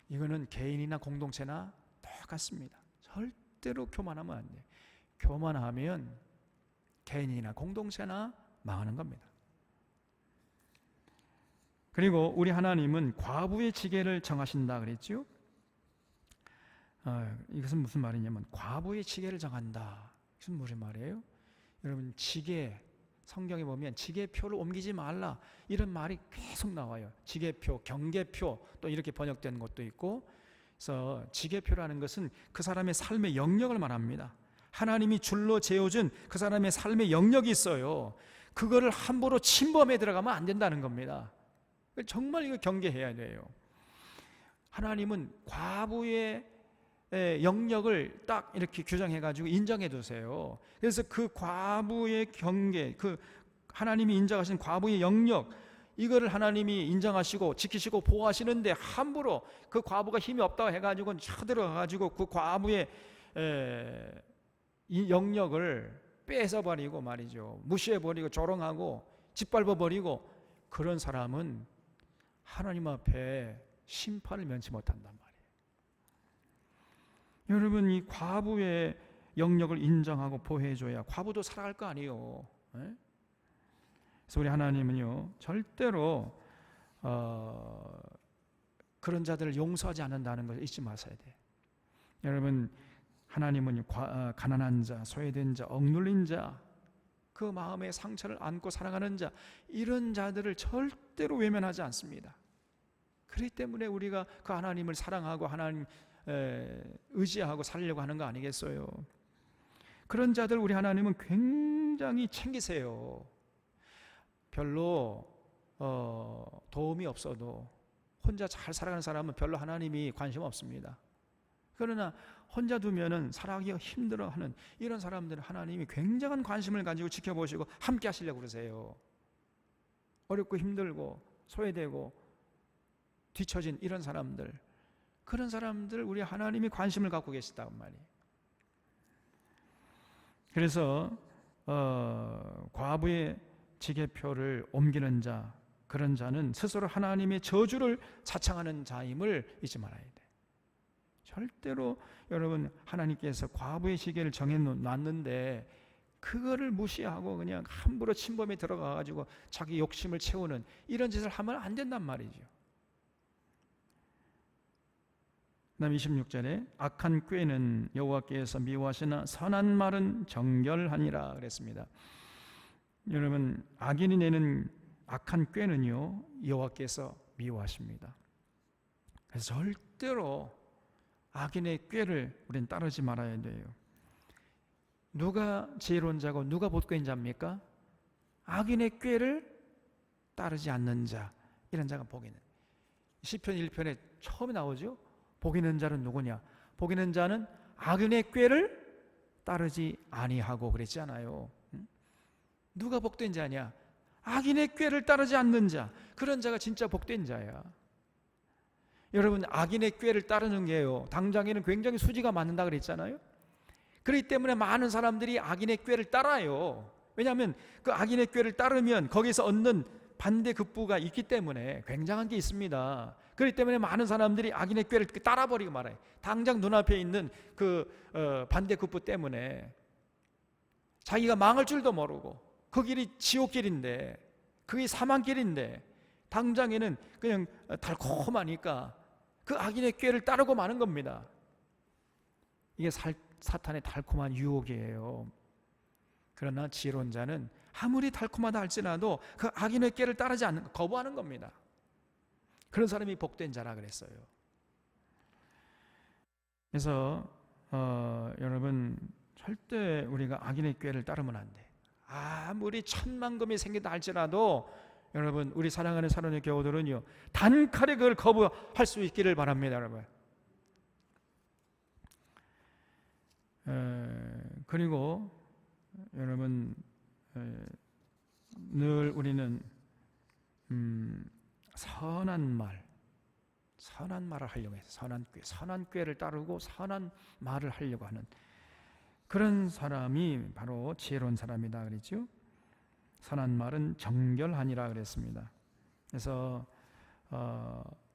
이거는 개인이나 공동체나 똑같습니다. 절대로 교만하면 안 돼요. 교만하면 개인이나 공동체나 망하는 겁니다. 그리고 우리 하나님은 과부의 지게를 정하신다 그랬죠? 이것은 무슨 말이냐면, 과부의 지게를 정한다. 이것은 무슨 말이에요? 여러분, 지게, 성경에 보면 지게표를 옮기지 말라 이런 말이 계속 나와요. 지게표, 경계표 또 이렇게 번역된 것도 있고. 그래서 지게표라는 것은 그 사람의 삶의 영역을 말합니다. 하나님이 줄로 재어준 그 사람의 삶의 영역이 있어요. 그거를 함부로 침범해 들어가면 안 된다는 겁니다. 정말 이거 경계해야 돼요. 하나님은 과부의 영역을 딱 이렇게 규정해가지고 인정해 두세요. 그래서 그 과부의 경계, 그 하나님이 인정하신 과부의 영역, 이거를 하나님이 인정하시고 지키시고 보호하시는데 함부로 그 과부가 힘이 없다고 해가지고 쳐들어가가지고 그 과부의 이 영역을 뺏어버리고 말이죠. 무시해버리고 조롱하고 짓밟아버리고, 그런 사람은 하나님 앞에 심판을 면치 못한단 말이에요. 여러분, 이 과부의 영역을 인정하고 보호해줘야 과부도 살아갈 거 아니에요. 그래서 우리 하나님은요, 절대로 그런 자들을 용서하지 않는다는 것을 잊지 마셔야 돼요. 여러분, 하나님은 가난한 자, 소외된 자, 억눌린 자, 그 마음의 상처를 안고 살아가는 자, 이런 자들을 절대로 외면하지 않습니다. 그렇기 때문에 우리가 그 하나님을 사랑하고 하나님 의지하고 살려고 하는 거 아니겠어요? 그런 자들 우리 하나님은 굉장히 챙기세요. 별로 도움이 없어도 혼자 잘 살아가는 사람은 별로 하나님이 관심 없습니다. 그러나 혼자 두면은 살아가기가 힘들어하는 이런 사람들은 하나님이 굉장한 관심을 가지고 지켜보시고 함께 하시려고 그러세요. 어렵고 힘들고 소외되고 뒤처진 이런 사람들, 그런 사람들 우리 하나님이 관심을 갖고 계시단 말이에요. 그래서 과부의 지게표를 옮기는 자, 그런 자는 스스로 하나님의 저주를 자청하는 자임을 잊지 말아야 돼. 절대로 여러분, 하나님께서 과부의 지게를 정해놨는데 그거를 무시하고 그냥 함부로 침범에 들어가가지고 자기 욕심을 채우는 이런 짓을 하면 안 된단 말이죠. 그다음 26절에 악한 꾀는 여호와께서 미워하시나 선한 말은 정결하니라 그랬습니다. 여러분, 악인이 내는 악한 꾀는요, 여호와께서 미워하십니다. 그래서 절대로 악인의 꾀를 우리는 따르지 말아야 돼요. 누가 지혜로운 자고 누가 복된 자입니까? 악인의 꾀를 따르지 않는 자, 이런 자가 복이 있는. 시편 1편에 처음에 나오죠. 복이 있는 자는 누구냐? 복이 있는 자는 악인의 꾀를 따르지 아니하고 그랬잖아요. 누가 복된 자냐? 악인의 꾀를 따르지 않는 자, 그런 자가 진짜 복된 자야. 여러분, 악인의 꾀를 따르는 게요, 당장에는 굉장히 수지가 맞는다 그랬잖아요. 그렇기 때문에 많은 사람들이 악인의 꾀를 따라요. 왜냐하면 그 악인의 꾀를 따르면 거기서 얻는 반대급부가 있기 때문에, 굉장한 게 있습니다. 그렇기 때문에 많은 사람들이 악인의 꾀를 따라버리고 말아요. 당장 눈앞에 있는 그 반대급부 때문에 자기가 망할 줄도 모르고, 그 길이 지옥길인데, 그게 사망길인데, 당장에는 그냥 달콤하니까 그 악인의 꾀를 따르고 마는 겁니다. 이게 사탄의 달콤한 유혹이에요. 그러나 지혜로운 자는 아무리 달콤하다 할지라도 그 악인의 꾀를 따르지 않는, 거부하는 겁니다. 그런 사람이 복된 자라 그랬어요. 그래서 여러분, 절대 우리가 악인의 꾀를 따르면 안 돼. 아무리 천만금이 생긴다 할지라도 여러분, 우리 사랑하는 사랑의 교우들은요, 단칼에 그걸 거부할 수 있기를 바랍니다, 여러분. 그리고 여러분, 늘 우리는 선한 말을 하려고 해서 선한 꾀를 따르고 선한 말을 하려고 하는 그런 사람이 바로 지혜로운 사람이다 그랬죠. 선한 말은 정결하니라 그랬습니다. 그래서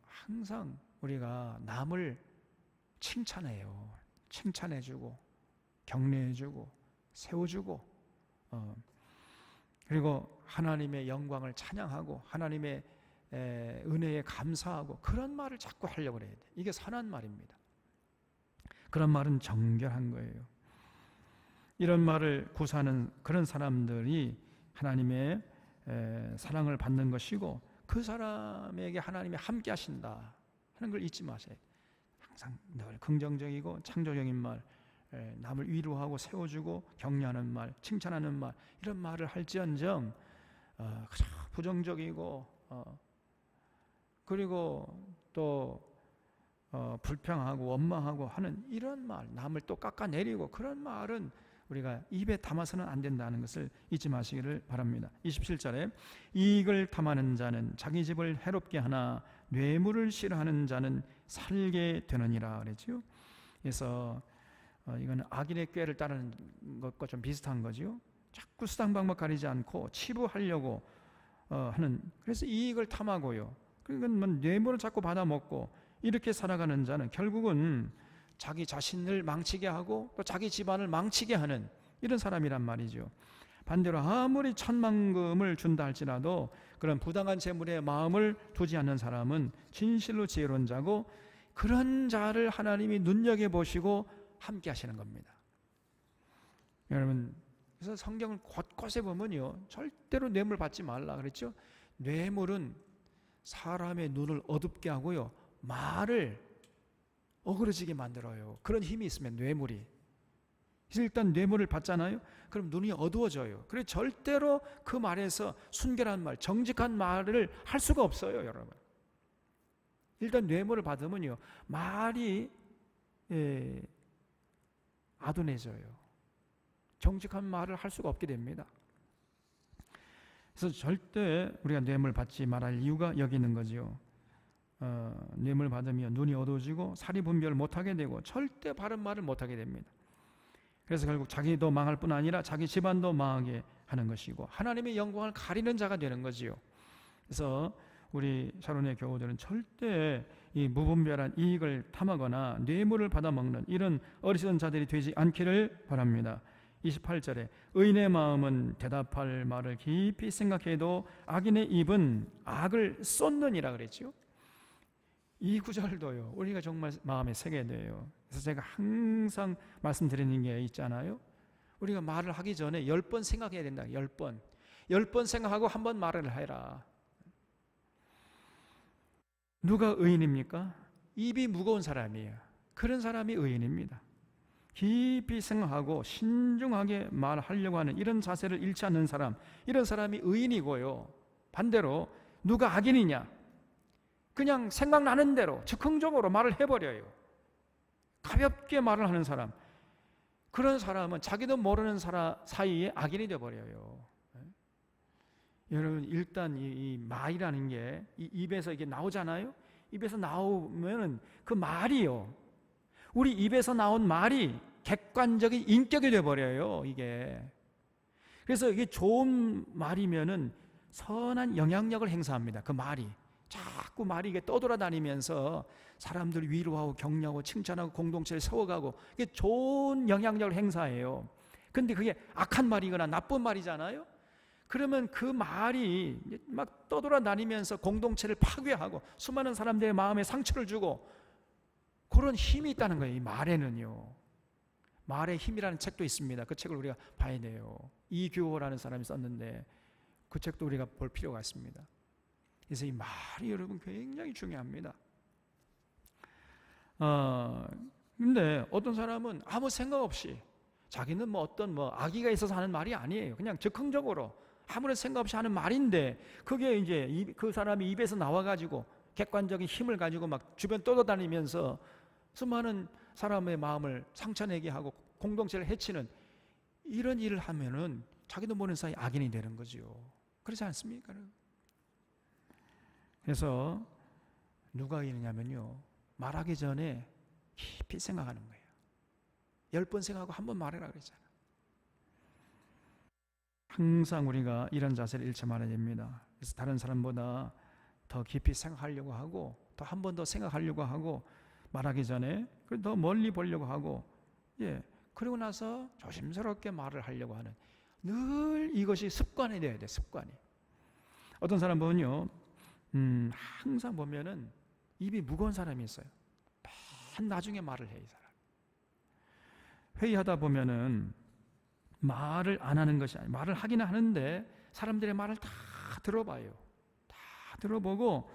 항상 우리가 남을 칭찬해요. 칭찬해주고 격려해주고 세워주고, 그리고 하나님의 영광을 찬양하고 하나님의 은혜에 감사하고, 그런 말을 자꾸 하려고 해야 돼. 이게 선한 말입니다. 그런 말은 정결한 거예요. 이런 말을 구사하는 그런 사람들이 하나님의 사랑을 받는 것이고, 그 사람에게 하나님이 함께 하신다 하는 걸 잊지 마세요. 항상 늘 긍정적이고 창조적인 말, 남을 위로하고 세워주고 격려하는 말, 칭찬하는 말, 이런 말을 할지언정 그저 부정적이고 그리고 또 불평하고 원망하고 하는 이런 말, 남을 또 깎아내리고, 그런 말은 우리가 입에 담아서는 안 된다는 것을 잊지 마시기를 바랍니다. 27절에 이익을 탐하는 자는 자기 집을 해롭게 하나 뇌물을 싫어하는 자는 살게 되느니라 그랬죠. 그래서 이거는 악인의 꾀를 따르는 것과 좀 비슷한 거죠. 자꾸 수단 방법 가리지 않고 치부하려고 하는, 그래서 이익을 탐하고요, 그건 뭐 뇌물을 자꾸 받아먹고 이렇게 살아가는 자는 결국은 자기 자신을 망치게 하고 또 자기 집안을 망치게 하는 이런 사람이란 말이죠. 반대로 아무리 천만금을 준다 할지라도 그런 부당한 재물에 마음을 두지 않는 사람은 진실로 지혜로운 자고, 그런 자를 하나님이 눈여겨보시고 함께 하시는 겁니다. 여러분, 그래서 성경을 곳곳에 보면요, 절대로 뇌물 받지 말라 그랬죠. 뇌물은 사람의 눈을 어둡게 하고요, 말을 어그러지게 만들어요. 그런 힘이 있으면 뇌물이. 그래서 일단 뇌물을 받잖아요. 그럼 눈이 어두워져요. 그래서 절대로 그 말에서 순결한 말, 정직한 말을 할 수가 없어요, 여러분. 일단 뇌물을 받으면요, 말이 아둔해져요. 정직한 말을 할 수가 없게 됩니다. 그래서 절대 우리가 뇌물 받지 말할 이유가 여기 있는 거죠. 뇌물 받으면 눈이 어두워지고 사리 분별 못하게 되고 절대 바른 말을 못하게 됩니다. 그래서 결국 자기도 망할 뿐 아니라 자기 집안도 망하게 하는 것이고 하나님의 영광을 가리는 자가 되는 거지요. 그래서 우리 샤론의 교우들은 절대 이 무분별한 이익을 탐하거나 뇌물을 받아먹는 이런 어리석은 자들이 되지 않기를 바랍니다. 28절에 의인의 마음은 대답할 말을 깊이 생각해도 악인의 입은 악을 쏟느니라 그랬죠. 이 구절도요, 우리가 정말 마음에 새겨야 돼요. 그래서 제가 항상 말씀드리는 게 있잖아요. 우리가 말을 하기 전에 10번 생각해야 된다. 10번. 10번 생각하고 한 번 말을 해라. 누가 의인입니까? 입이 무거운 사람이에요. 그런 사람이 의인입니다. 깊이 생각하고 신중하게 말하려고 하는 이런 자세를 잃지 않는 사람, 이런 사람이 의인이고요. 반대로 누가 악인이냐? 그냥 생각나는 대로 즉흥적으로 말을 해버려요. 가볍게 말을 하는 사람, 그런 사람은 자기도 모르는 사이에 악인이 되어버려요. 여러분, 일단 이 말이라는 게 이 입에서 이게 나오잖아요. 입에서 나오면 그 말이요, 우리 입에서 나온 말이 객관적인 인격이 되어버려요, 이게. 그래서 이게 좋은 말이면은 선한 영향력을 행사합니다. 그 말이 자꾸 말이 이게 떠돌아다니면서 사람들을 위로하고 격려하고 칭찬하고 공동체를 세워가고, 이게 좋은 영향력을 행사해요. 근데 그게 악한 말이거나 나쁜 말이잖아요. 그러면 그 말이 막 떠돌아다니면서 공동체를 파괴하고 수많은 사람들의 마음에 상처를 주고, 그런 힘이 있다는 거예요. 이 말에는요. 말의 힘이라는 책도 있습니다. 그 책을 우리가 봐야 돼요. 이규호라는 사람이 썼는데 그 책도 우리가 볼 필요가 있습니다. 그래서 이 말이 여러분 굉장히 중요합니다. 근데 어떤 사람은 아무 생각 없이, 자기는 뭐 어떤 악의가 있어서 하는 말이 아니에요. 그냥 즉흥적으로 아무런 생각 없이 하는 말인데, 그게 이제 그 사람이 입에서 나와가지고 객관적인 힘을 가지고 막 주변 떠돌아다니면서 수많은 사람의 마음을 상처내게 하고 공동체를 해치는 이런 일을 하면은 자기도 모르는 사이 악인이 되는 거죠. 그렇지 않습니까? 그래서 누가 의인이냐면요, 말하기 전에 깊이 생각하는 거예요. 10번 생각하고 한 번 말해라 그랬잖아요. 항상 우리가 이런 자세를 잃지 말아야 됩니다. 그래서 다른 사람보다 더 깊이 생각하려고 하고, 더 한 번 더 생각하려고 하고, 말하기 전에 더 멀리 보려고 하고, 그리고 나서 조심스럽게 말을 하려고 하는, 늘 이것이 습관이 돼야 돼. 습관이. 어떤 사람 보면요, 항상 보면은 입이 무거운 사람이 있어요. 맨 나중에 말을 해, 이 사람. 회의하다 보면은 말을 안 하는 것이 아니에요. 말을 하기는 하는데 사람들의 말을 다 들어봐요. 다 들어보고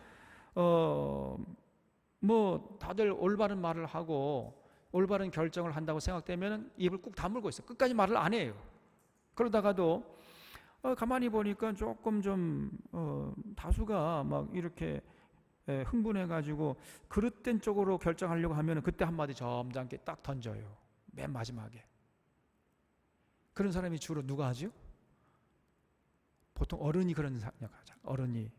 다들 올바른 말을 하고 올바른 결정을 한다고 생각되면 입을 꾹 다물고 있어요. 끝까지 말을 안 해요. 그러다가도 가만히 보니까 조금 좀 다수가 막 이렇게 흥분해가지고 그릇된 쪽으로 결정하려고 하면 그때 한마디 점잖게 딱 던져요. 맨 마지막에. 그런 사람이 주로 누가 하죠? 보통 어른이 그런 역할하죠. 어른이.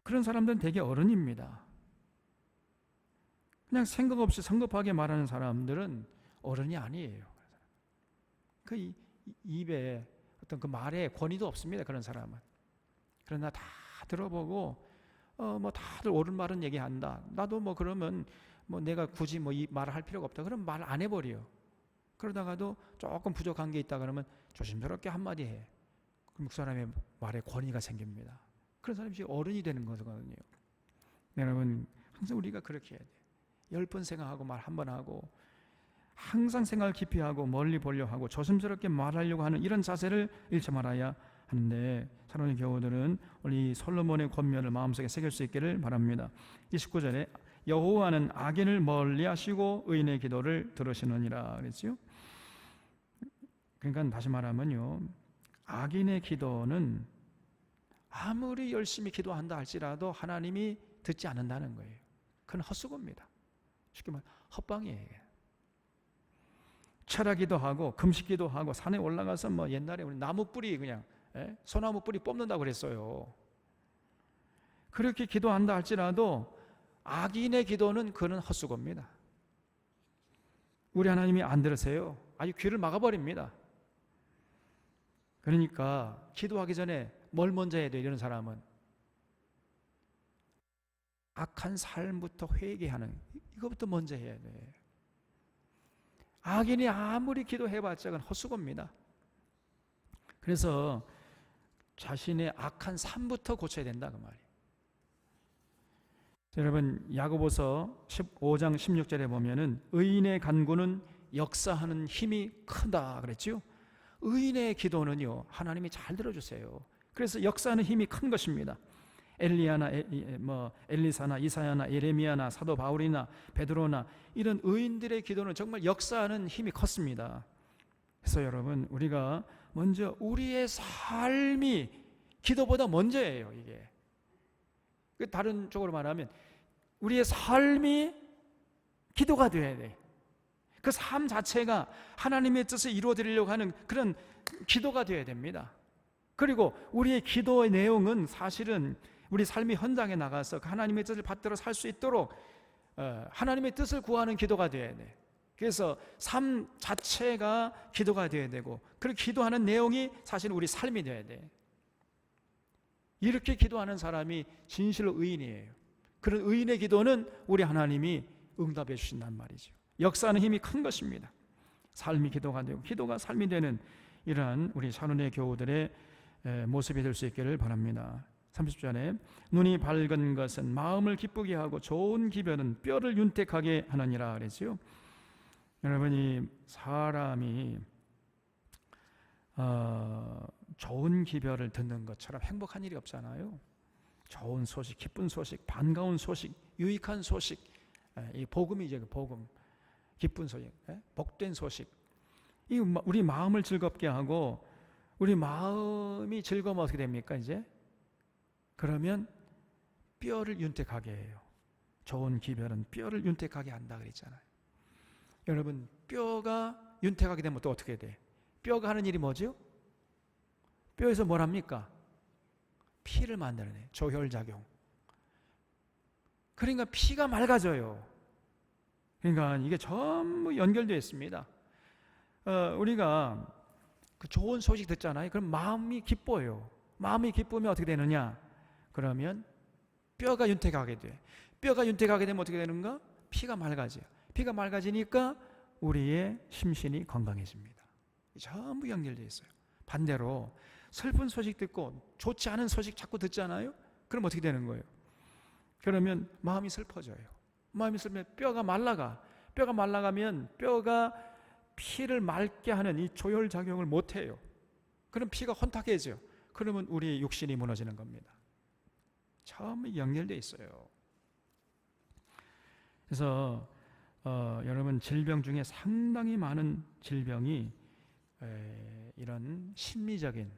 그런 사람들은 대개 어른입니다. 그냥 생각 없이 성급하게 말하는 사람들은 어른이 아니에요. 그 입에 어떤 그 말에 권위도 없습니다. 그런 사람은. 그러나 다 들어보고 다들 옳은 말은 얘기한다. 나도 그러면 내가 굳이 이 말을 할 필요가 없다. 그럼 말 안 해버려. 그러다가도 조금 부족한 게 있다 그러면 조심스럽게 한마디 해. 그럼 그 사람의 말에 권위가 생깁니다. 그런 사람이 어른이 되는 거거든요. 여러분, 항상 우리가 그렇게 해야 돼요. 10번 생각하고 말 한 번 하고, 항상 생각을 깊이 하고 멀리 보려고 하고 조심스럽게 말하려고 하는 이런 자세를 잃지 말아야 하는데, 사랑하는 교우들은 우리 솔로몬의 권면을 마음속에 새길 수 있기를 바랍니다. 29절에 여호와는 악인을 멀리하시고 의인의 기도를 들으시느니라 그랬지요. 그러니까 다시 말하면요, 악인의 기도는 아무리 열심히 기도한다 할지라도 하나님이 듣지 않는다는 거예요. 그건 헛수고입니다. 쉽게 말해 헛방이에요. 철야기도 하고 금식기도 하고 산에 올라가서 옛날에 우리 나무 뿌리 그냥 소나무 뿌리 뽑는다고 그랬어요. 그렇게 기도한다 할지라도 악인의 기도는 그는 헛수고입니다. 우리 하나님이 안 들으세요. 아주 귀를 막아버립니다. 그러니까 기도하기 전에 뭘 먼저 해야 돼요? 이런 사람은 악한 삶부터 회개하는, 이것부터 먼저 해야 돼요. 악인이 아무리 기도해봤자 그건 헛수고입니다. 그래서 자신의 악한 삶부터 고쳐야 된다 그 말이에요. 여러분, 야고보서 15장 16절에 보면은 의인의 간구는 역사하는 힘이 크다 그랬죠. 의인의 기도는요, 하나님이 잘 들어주세요. 그래서 역사하는 힘이 큰 것입니다. 엘리야나 엘리사나 이사야나 예레미야나 사도 바울이나 베드로나 이런 의인들의 기도는 정말 역사하는 힘이 컸습니다. 그래서 여러분, 우리가 먼저 우리의 삶이 기도보다 먼저예요. 이게 다른 쪽으로 말하면 우리의 삶이 기도가 되어야 돼. 그 삶 자체가 하나님의 뜻을 이루어드리려고 하는 그런 기도가 되어야 됩니다. 그리고 우리의 기도의 내용은 사실은 우리 삶의 현장에 나가서 하나님의 뜻을 받들어 살 수 있도록 하나님의 뜻을 구하는 기도가 되어야 돼. 그래서 삶 자체가 기도가 되어야 되고, 그렇게 기도하는 내용이 사실 우리 삶이 되어야 돼. 이렇게 기도하는 사람이 진실로 의인이에요. 그런 의인의 기도는 우리 하나님이 응답해 주신단 말이죠. 역사하는 힘이 큰 것입니다. 삶이 기도가 되고 기도가 삶이 되는 이러한 우리 샤론의 교우들의 모습이 될 수 있기를 바랍니다. 30절에 눈이 밝은 것은 마음을 기쁘게 하고 좋은 기별은 뼈를 윤택하게 하느니라 그랬죠. 여러분이 사람이 좋은 기별을 듣는 것처럼 행복한 일이 없잖아요. 좋은 소식, 기쁜 소식, 반가운 소식, 유익한 소식, 이 복음이죠. 복음, 기쁜 소식, 복된 소식. 이 우리 마음을 즐겁게 하고, 우리 마음이 즐거우면 어떻게 됩니까? 이제 그러면 뼈를 윤택하게 해요. 좋은 기별은 뼈를 윤택하게 한다 그랬잖아요. 여러분, 뼈가 윤택하게 되면 또 어떻게 돼? 뼈가 하는 일이 뭐죠? 뼈에서 뭘 합니까? 피를 만들어내. 조혈작용. 그러니까 피가 맑아져요. 그러니까 이게 전부 연결되어 있습니다. 우리가 그 좋은 소식 듣잖아요. 그럼 마음이 기뻐요. 마음이 기쁘면 어떻게 되느냐? 그러면 뼈가 윤택하게 돼. 뼈가 윤택하게 되면 어떻게 되는가? 피가 맑아져요. 피가 맑아지니까 우리의 심신이 건강해집니다. 전부 연결되어 있어요. 반대로 슬픈 소식 듣고 좋지 않은 소식 자꾸 듣잖아요. 그럼 어떻게 되는 거예요? 그러면 마음이 슬퍼져요. 마음이 슬프면 뼈가 말라가. 뼈가 말라가면 뼈가 피를 맑게 하는 이 조혈작용을 못해요. 그럼 피가 혼탁해져. 그러면 우리의 육신이 무너지는 겁니다. 처음에 연결되어 있어요. 그래서 여러분, 질병 중에 상당히 많은 질병이 이런 심리적인,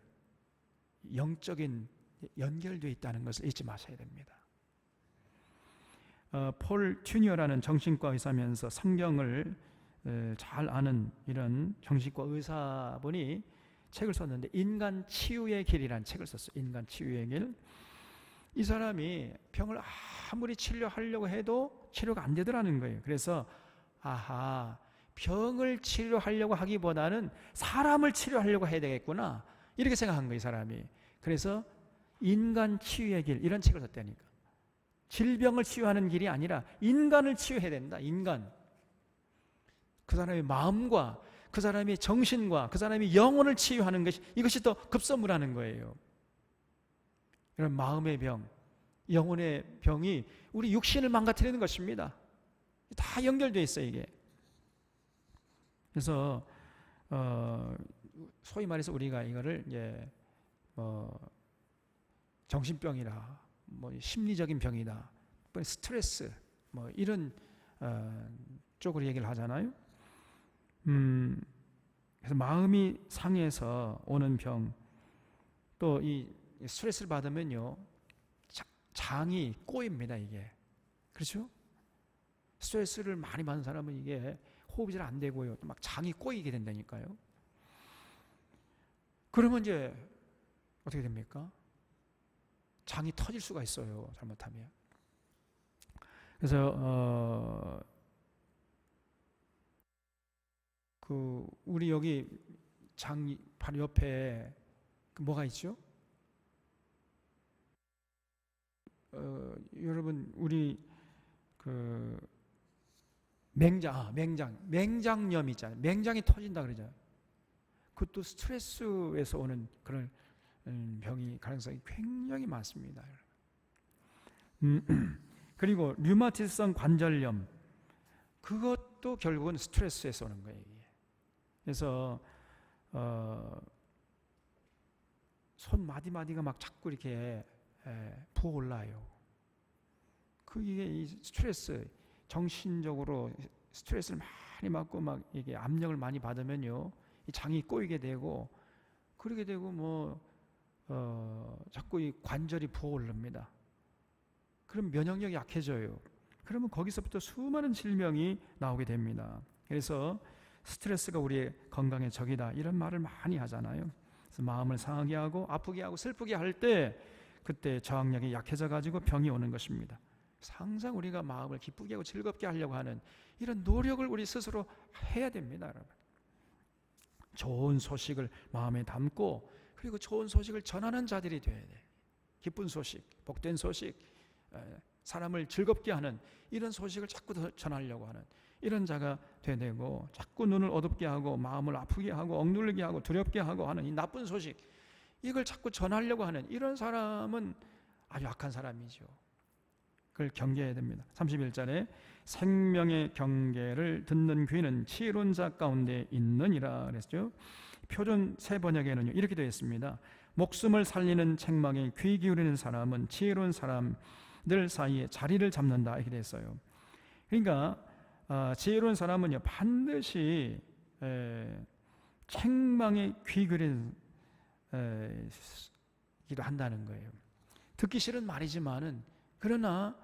영적인 연결되어 있다는 것을 잊지 마셔야 됩니다. 폴 튜니어라는 정신과 의사면서 성경을 잘 아는 이런 정신과 의사분이 책을 썼는데, 인간 치유의 길이라는 책을 썼어요. 인간 치유의 길. 이 사람이 병을 아무리 치료하려고 해도 치료가 안 되더라는 거예요. 그래서 병을 치료하려고 하기보다는 사람을 치료하려고 해야 되겠구나, 이렇게 생각한 거예요, 이 사람이. 그래서 인간 치유의 길, 이런 책을 썼다니까. 질병을 치유하는 길이 아니라 인간을 치유해야 된다. 인간. 그 사람의 마음과 그 사람의 정신과 그 사람의 영혼을 치유하는 것이, 이것이 더 급선무라는 거예요. 이런 마음의 병, 영혼의 병이 우리 육신을 망가뜨리는 것입니다. 다 연결되어 있어요, 이게. 그래서 소위 말해서 우리가 이거를 이제 정신병이라, 심리적인 병이다, 스트레스, 이런 쪽으로 얘기를 하잖아요. 그래서 마음이 상해서 오는 병, 또 이 스트레스를 받으면요, 장이 꼬입니다, 이게. 그렇죠? 스트레스를 많이 받는 사람은 이게 호흡이 잘 안 되고요, 막 장이 꼬이게 된다니까요. 그러면 이제 어떻게 됩니까? 장이 터질 수가 있어요, 잘못하면. 그래서 우리 여기 장 바로 옆에 뭐가 있죠? 여러분, 우리 맹장염 있잖아요. 맹장이 터진다 그러잖아요. 그것도 스트레스에서 오는 그런 병이 가능성이 굉장히 많습니다. 그리고 류마티성 관절염, 그것도 결국은 스트레스에서 오는 거예요. 그래서 손 마디마디가 막 자꾸 이렇게 부어올라요. 그게 이 스트레스, 정신적으로 스트레스를 많이 받고 막 이게 압력을 많이 받으면요, 이 장이 꼬이게 되고, 그러게 되고 자꾸 이 관절이 부어오릅니다. 그럼 면역력이 약해져요. 그러면 거기서부터 수많은 질병이 나오게 됩니다. 그래서 스트레스가 우리의 건강의 적이다, 이런 말을 많이 하잖아요. 그래서 마음을 상하게 하고 아프게 하고 슬프게 할 때, 그때 저항력이 약해져 가지고 병이 오는 것입니다. 항상 우리가 마음을 기쁘게 하고 즐겁게 하려고 하는 이런 노력을 우리 스스로 해야 됩니다, 여러분. 좋은 소식을 마음에 담고, 그리고 좋은 소식을 전하는 자들이 돼야 돼. 기쁜 소식, 복된 소식, 사람을 즐겁게 하는 이런 소식을 자꾸 전하려고 하는 이런 자가 돼야 되고, 자꾸 눈을 어둡게 하고 마음을 아프게 하고 억누르게 하고 두렵게 하고 하는 이 나쁜 소식, 이걸 자꾸 전하려고 하는 이런 사람은 아주 악한 사람이죠. 그걸 경계해야 됩니다. 31절에 생명의 경계를 듣는 귀는 지혜로운 자 가운데 있느니라 그랬죠. 표준 새 번역에는요, 이렇게 되어 있습니다. 목숨을 살리는 책망에 귀 기울이는 사람은 지혜로운 사람들 사이에 자리를 잡는다, 이렇게 되어 있어요. 그러니까 지혜로운 사람은요, 반드시 책망에 귀 기울이는 기도 한다는 거예요. 듣기 싫은 말이지만은, 그러나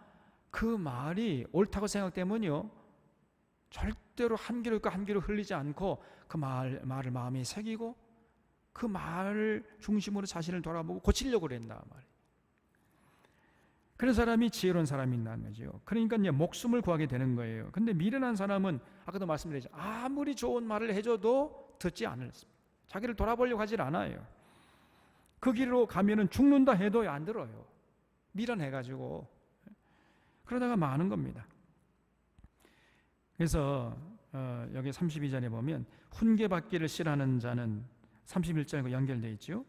그 말이 옳다고 생각되면요, 절대로 한 귀로 있고 한 귀로 흘리지 않고 그 말을 마음에 새기고 그 말을 중심으로 자신을 돌아보고 고치려고 그랬다 말이에요. 그런 사람이 지혜로운 사람이 있다는 거죠. 그러니까 이제 목숨을 구하게 되는 거예요. 근데 미련한 사람은 아까도 말씀드렸죠. 아무리 좋은 말을 해줘도 듣지 않습니다. 자기를 돌아보려고 하질 않아요. 그 길로 가면은 죽는다 해도 안 들어요. 미련해가지고. 그러다가 마는 겁니다. 그래서 여기 32절에 보면 훈계받기를 싫어하는 자는 31절과 연결되어 있죠.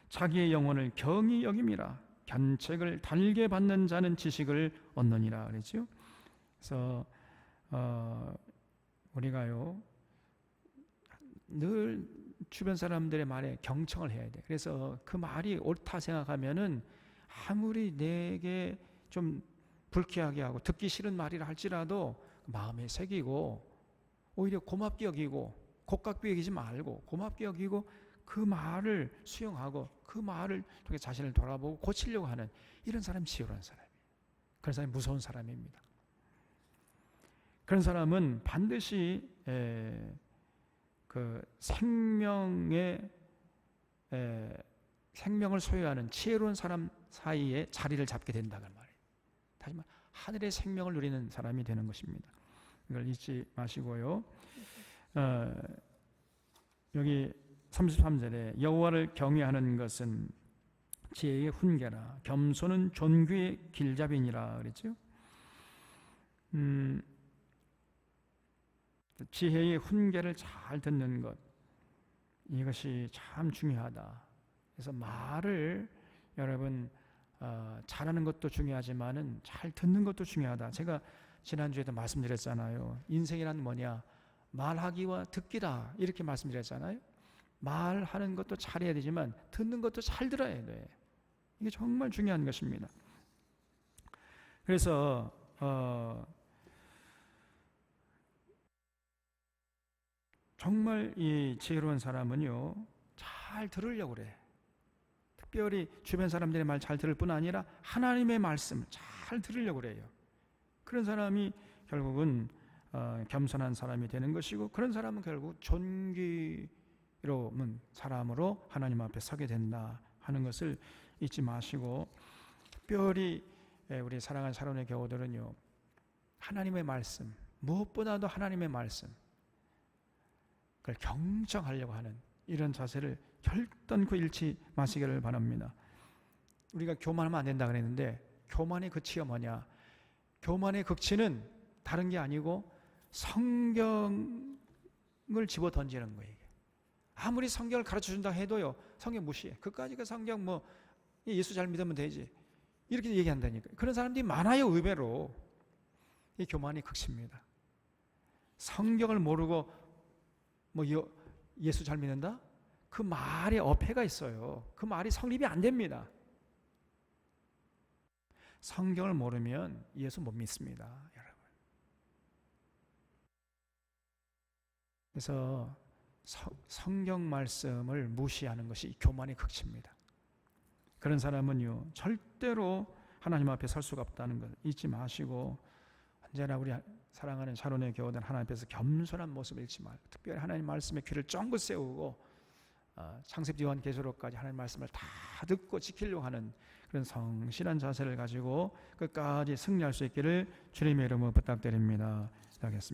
자기의 영혼을 경히 여김이라 견책을 달게 받는 자는 지식을 얻느니라 그랬죠. 그래서 우리가요, 늘 주변 사람들의 말에 경청을 해야 돼. 그래서 그 말이 옳다 생각하면은 아무리 내게 좀 불쾌하게 하고 듣기 싫은 말이라 할지라도 마음에 새기고, 오히려 고맙게 여기고, 곱깝게 여기지 말고 고맙게 여기고 그 말을 수용하고 그 말을 통해 자신을 돌아보고 고치려고 하는 이런 사람이 지혜로운 사람이에요. 그런 사람이 무서운 사람입니다. 그런 사람은 반드시 그 생명을 소유하는 지혜로운 사람 사이에 자리를 잡게 된다는 말이에요. 다시 말해 하늘의 생명을 누리는 사람이 되는 것입니다. 이걸 잊지 마시고요. 여기 33절에 여호와를 경외하는 것은 지혜의 훈계라 겸손은 존귀의 길잡이니라 그랬죠. 지혜의 훈계를 잘 듣는 것, 이것이 참 중요하다. 그래서 말을 여러분 잘하는 것도 중요하지만은 잘 듣는 것도 중요하다. 제가 지난주에도 말씀드렸잖아요. 인생이란 뭐냐? 말하기와 듣기다, 이렇게 말씀드렸잖아요. 말하는 것도 잘해야 되지만 듣는 것도 잘 들어야 돼. 이게 정말 중요한 것입니다. 그래서 정말 이 지혜로운 사람은요, 잘 들으려고 그래. 특별히 주변 사람들의 말 잘 들을 뿐 아니라 하나님의 말씀을 잘 들으려고 그래요. 그런 사람이 결국은 겸손한 사람이 되는 것이고, 그런 사람은 결국 존귀로운 사람으로 하나님 앞에 서게 된다 하는 것을 잊지 마시고, 특별히 우리 사랑하는 샤론의 교우들은요, 하나님의 말씀, 무엇보다도 하나님의 말씀, 그걸 경청하려고 하는 이런 자세를 결단코 잃지 마시기를 바랍니다. 우리가 교만하면 안 된다 그랬는데, 교만의 극치가 뭐냐? 교만의 극치는 다른 게 아니고 성경을 집어 던지는 거예요. 아무리 성경을 가르쳐준다 해도요, 성경 무시해. 그까지 그 성경 예수 잘 믿으면 되지, 이렇게 얘기한다니까. 그런 사람들이 많아요. 의외로. 이 교만의 극치입니다. 성경을 모르고 예수 잘 믿는다? 그 말에 어폐가 있어요. 그 말이 성립이 안 됩니다. 성경을 모르면 예수 못 믿습니다, 여러분. 그래서 성경 말씀을 무시하는 것이 교만의 극치입니다. 그런 사람은요, 절대로 하나님 앞에 설 수가 없다는 걸 잊지 마시고, 언제나 우리 사랑하는 샤론의 교우들 하나님 앞에서 겸손한 모습을 잃지 말고, 특별히 하나님 말씀에 귀를 쫑긋 세우고 창세기 요한 계시록까지 하나님 말씀을 다 듣고 지키려고 하는 그런 성실한 자세를 가지고 끝까지 승리할 수 있기를 주님의 이름으로 부탁드립니다. 기도하겠습니다.